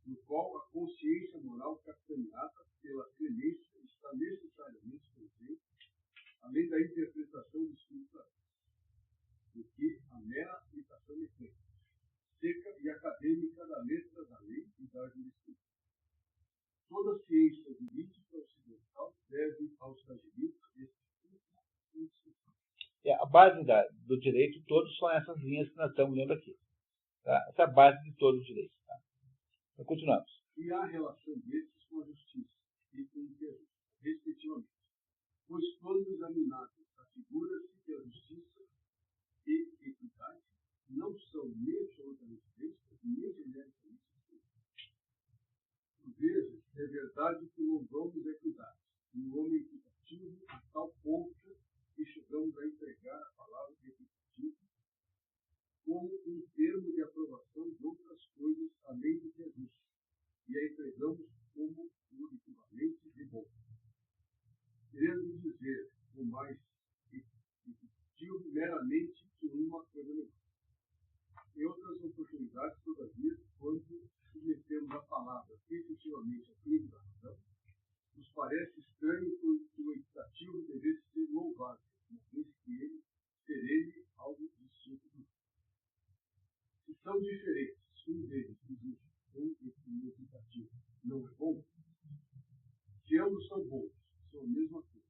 no qual a consciência moral capitaneada pela clemência está necessariamente presente, além da interpretação do espírito da lei, do que a mera aplicação mecânica, seca e acadêmica da letra da lei e da jurisprudência. Toda ciência jurídica ocidental deve aos staginitas esse A base do direito todos são essas linhas que nós estamos lendo aqui. Tá? Essa é a base de todo o direito. Tá? Então, continuamos. E a relação desses com a justiça e com o interior, respectivamente. Pois quando examinado, afigura-se que a justiça e equidade não são nem absolutamente básicas, nem genericamente básicas. Por vezes, é verdade que louvamos a equidade, e o homem equitativo a tal ponto que chegamos a empregar a palavra equitativo como um termo de aprovação de outras coisas além do que é justo, e a empregamos como o equivalente de bom. Querendo dizer o mais equitativo meramente que uma coisa melhor. Em outras oportunidades, todavia, quando submetemos a palavra efetivamente a crivo da razão, nos parece estranho que o equitativo devesse ser louvado, uma vez que ele ser ele algo distinto do outro. Se são diferentes, um deles, o justo, ou o equitativo, não é bom, se ambos são bons, são a mesma coisa.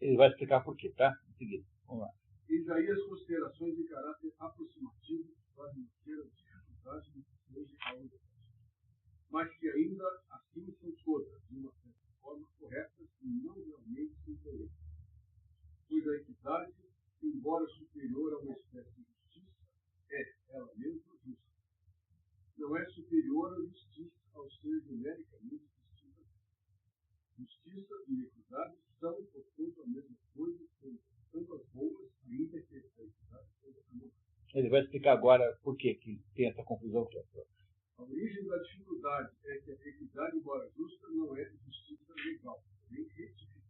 Ele vai explicar por quê, tá? Em seguida. Vamos lá. Eis aí as considerações de caráter aproximativo para manter a dificuldade de hoje a outra. Mas que ainda assim são todas, de uma certa forma, corretas e não realmente incoerentes. Pois a equidade, embora superior a uma espécie de justiça, é, ela mesma, justa. Não é superior à justiça ao ser genericamente distinta. Justiça e equidade são, portanto, a mesma coisa, sendo ambas boas, ainda que a equidade seja anular. Ele vai explicar agora por que tem essa confusão toda. A origem da dificuldade é que a equidade, embora justa, não é justiça legal, nem retificativa.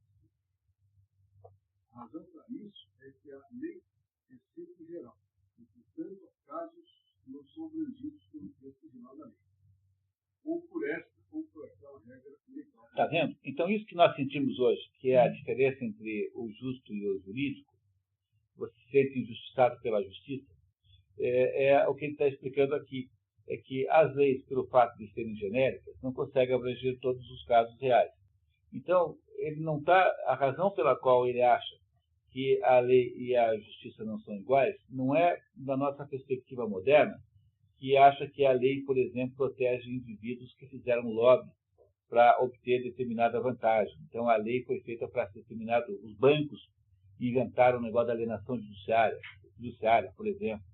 A razão para isso é que a lei é sempre geral, e, portanto, os casos não são abrangidos pelo texto geral da lei, ou por esta ou por aquela regra legal. Está vendo? Então, isso que nós sentimos hoje, que é a diferença entre o justo e o jurídico, você se sente injustiçado pela justiça, é o que ele está explicando aqui. É que as leis, pelo fato de serem genéricas, não conseguem abranger todos os casos reais. Então, ele não está. A razão pela qual ele acha que a lei e a justiça não são iguais, não é da nossa perspectiva moderna, que acha que a lei, por exemplo, protege indivíduos que fizeram lobby para obter determinada vantagem. Então, a lei foi feita para determinado. Os bancos inventaram o negócio da alienação judiciária, por exemplo.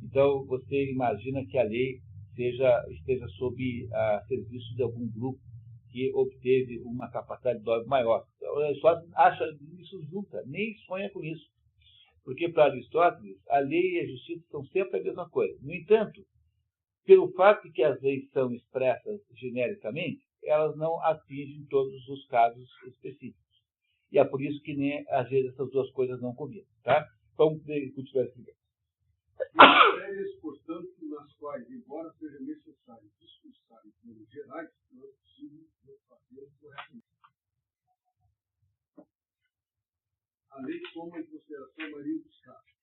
Então, você imagina que a lei esteja sob a serviço de algum grupo que obteve uma capacidade de lobby maior. Então, ele só acha isso junta, nem sonha com isso. Porque, para Aristóteles, a lei e a justiça são sempre a mesma coisa. No entanto, pelo fato de que as leis são expressas genericamente, elas não atingem todos os casos específicos. E é por isso que, nem, às vezes, essas duas coisas não combinam. Tá? Vamos continuar explicando. Matérias, portanto, nas quais, embora seja necessário discursar em termos gerais, não é possível fazer corretamente. A lei toma em consideração a maioria dos casos,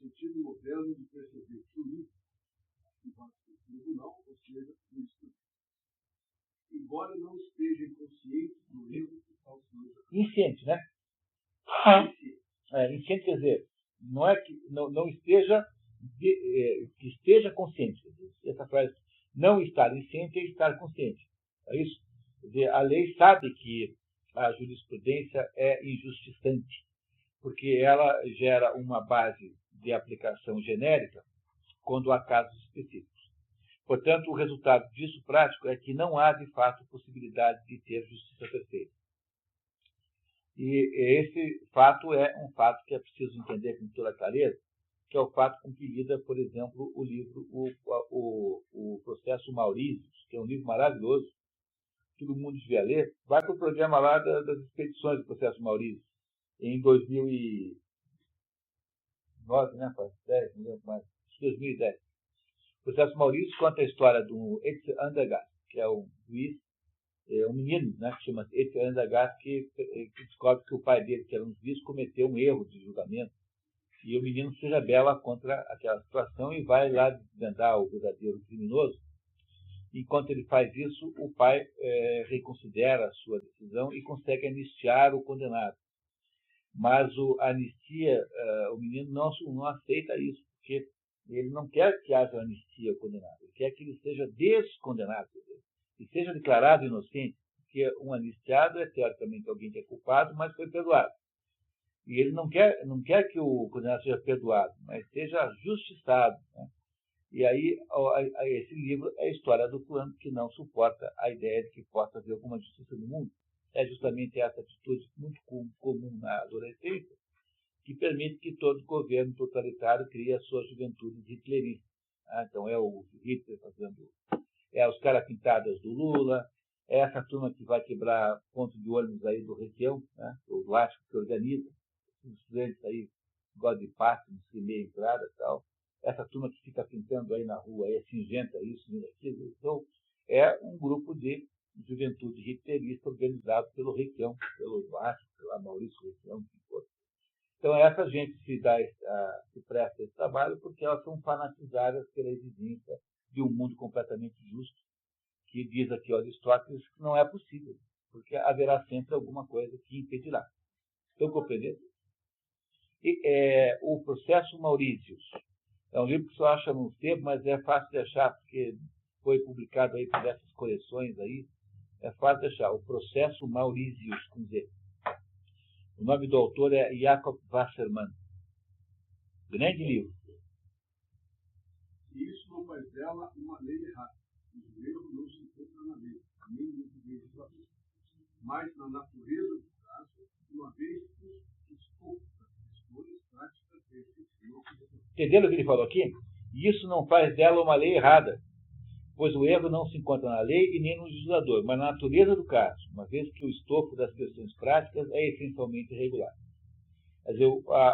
no sentido moderno de perceber jurídico, que vai ser tribunal, ou seja, jurisprudência. Embora não esteja inconsciente do erro que tal seja. Insciente, né? Insciente quer dizer, não é que não esteja, que esteja consciente. Essa frase, não estar insciente é estar consciente. É isso? Quer dizer, a lei sabe que a jurisprudência é injustiçante, porque ela gera uma base de aplicação genérica quando há casos específicos. Portanto, o resultado disso prático é que não há, de fato, possibilidade de ter justiça perfeita. E esse fato é um fato que é preciso entender com toda clareza, que é o fato com que lida, por exemplo, o livro o Processo Maurícios, que é um livro maravilhoso, que todo mundo devia ler. Vai para o programa lá das expedições do Processo Maurícios, em 2009, né? 10, não lembro mais, 2010. O Processo Maurícios conta a história do Etienne Andergast, que é um juiz, um menino, né, que chama Etienne Andergast, que descobre que o pai dele, que era um juiz, cometeu um erro de julgamento. E o menino se rebela contra aquela situação e vai lá desvendar o verdadeiro criminoso. Enquanto ele faz isso, o pai reconsidera a sua decisão e consegue anistiar o condenado. Mas a anistia, o menino não aceita isso, porque ele não quer que haja anistia ao condenado, ele quer que ele seja descondenado, e seja declarado inocente, porque um anistiado é teoricamente alguém que é culpado, mas foi perdoado. E ele não quer que o condenado seja perdoado, mas seja justiçado, né? E aí, esse livro é a história do fulano que não suporta a ideia de que possa haver alguma justiça no mundo. É justamente essa atitude muito comum na adolescência que permite que todo governo totalitário crie a sua juventude hitlerista. Então, é o Hitler fazendo... É os caras pintadas do Lula, é essa turma que vai quebrar ponto de ônibus aí do Requião, né? O Lástico que organiza, os estudantes aí gostam de passe, de meia entrada e tal. Essa turma que fica pintando aí na rua, aí é cinzenta, isso, aquilo. Então, é um grupo de juventude hitlerista organizado pelo Requião, pelo Lástico, pelo Maurício Requião, que for. Então, essa gente se presta a esse trabalho porque elas são fanatizadas pela exigência de um mundo completamente justo, que diz aqui Aristóteles que não é possível, porque haverá sempre alguma coisa que impedirá. Estão compreendendo? E o Processo Maurícios é um livro que só acha no tempo, mas é fácil de achar, porque foi publicado aí por essas coleções aí, é fácil de achar. O Processo Maurícios, com Z. O nome do autor é Jacob Wassermann. Grande livro. E isso não faz dela uma lei errada. O erro não se encontra na lei, nem no legislador, mas na natureza do caso, uma vez que os escopos das questões práticas Entenderam o que ele falou aqui? Isso não faz dela uma lei errada, pois o erro não se encontra na lei e nem no legislador, mas na natureza do caso, uma vez que o estofo das questões práticas é essencialmente irregular. Quer dizer,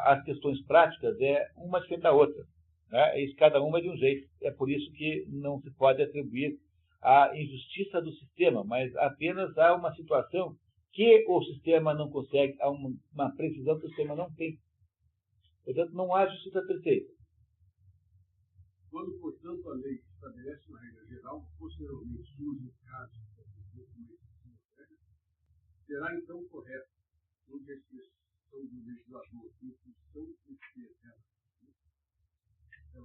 as questões práticas é uma diferente da outra, né? E cada uma é de um jeito. É por isso que não se pode atribuir a injustiça do sistema, mas apenas há uma situação que o sistema não consegue, há uma precisão que o sistema não tem. Portanto, não há justiça perfeita. Quando, portanto, a lei estabelece uma regra geral, posteriormente surge o caso será então correto, onde a expressão do legislador em função de ser ela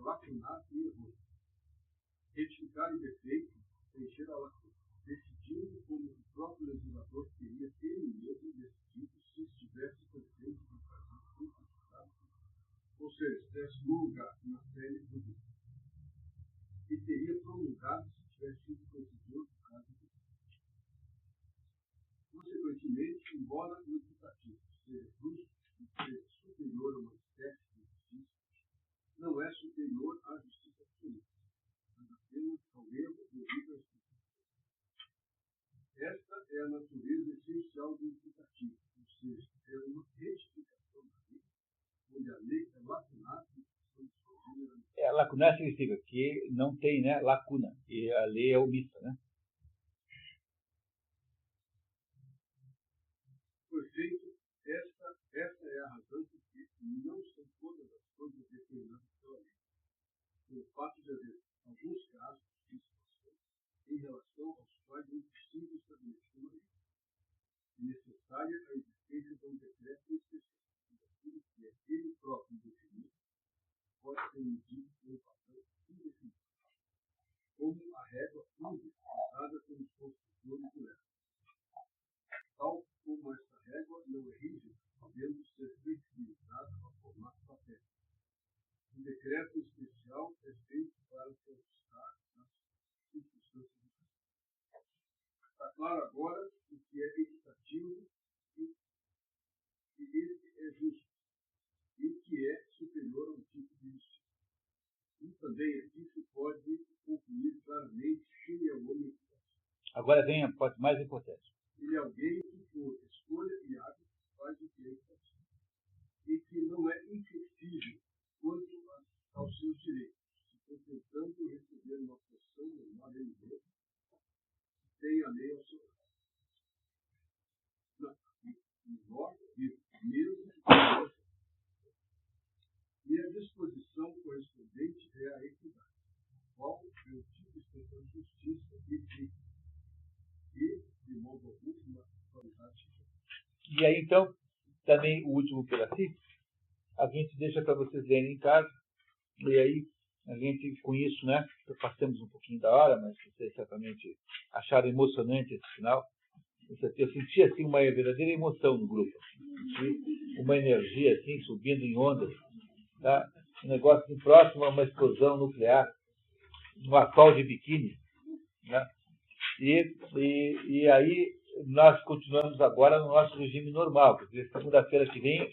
lacunar e errônea. Retificar o defeito, preencher a lacuna, decidindo como o próprio legislador teria ele mesmo decidido se estivesse presente no caso simplificado, ou seja, estivesse no lugar, na pele do Deus. E teria prolongado se tivesse sido procedimento no caso do Deus. Consequentemente, embora o imputativo seja justo e seja superior a uma espécie de justiça, não é superior à justiça absoluta, mas apenas ao erro devido à justiça. Esta é a natureza essencial do imputativo, ou seja, é uma retificação da lei, onde a lei é lacunar e lacunar significa que não tem, né, lacuna, e a lei é omissa, né? Perfeito, esta é a razão por que não são todas as coisas determinadas pela lei. Pelo fato de haver alguns casos e situações em relação aos quais é impossível estabelecer uma lei. É necessária a existência de um decreto especial, daquilo que é ele próprio definido, pode ser medido por um padrão indefinido, como a régua pública usada pelos construtores do leste. Tal como esta régua não é rígida, podendo ser flexibilizada para formar papel. O decreto especial é feito para se ajustar às Para agora, o que é equitativo e esse é justo, e que é superior a um tipo de justiça. E também aqui se pode concluir claramente quem é o homem equitativo. Agora vem a parte mais importante. Ele é alguém que, por escolha e hábito, faz o que é equitativo, e que não é inflexível quanto aos seus direitos, se contentando receber uma porção normal dele mesmo, tem a lei ao seu lado. Melhor, mesmo e a disposição correspondente é a equidade, qual é o tipo de expressão de justiça e equidade, e, de modo algum, uma qualidade. E aí, então, também o último pedacinho, a gente deixa para vocês lerem em casa, e aí a gente, com isso, né, passamos um pouquinho da hora, mas vocês certamente acharam emocionante esse final. Eu senti, assim, uma verdadeira emoção no grupo, uma energia, assim, subindo em ondas, tá? Um negócio assim, próximo a uma explosão nuclear, um atol de biquíni, né? E aí nós continuamos agora no nosso regime normal, porque segunda-feira que vem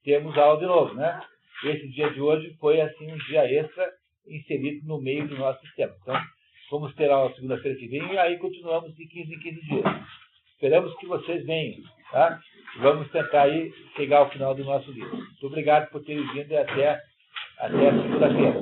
temos aula de novo, né? Esse dia de hoje foi, assim, um dia extra inserido no meio do nosso sistema. Então, vamos ter aula segunda-feira que vem e aí continuamos de 15 em 15 dias. Esperamos que vocês venham, tá? Vamos tentar aí chegar ao final do nosso livro. Muito obrigado por terem vindo e até segunda-feira.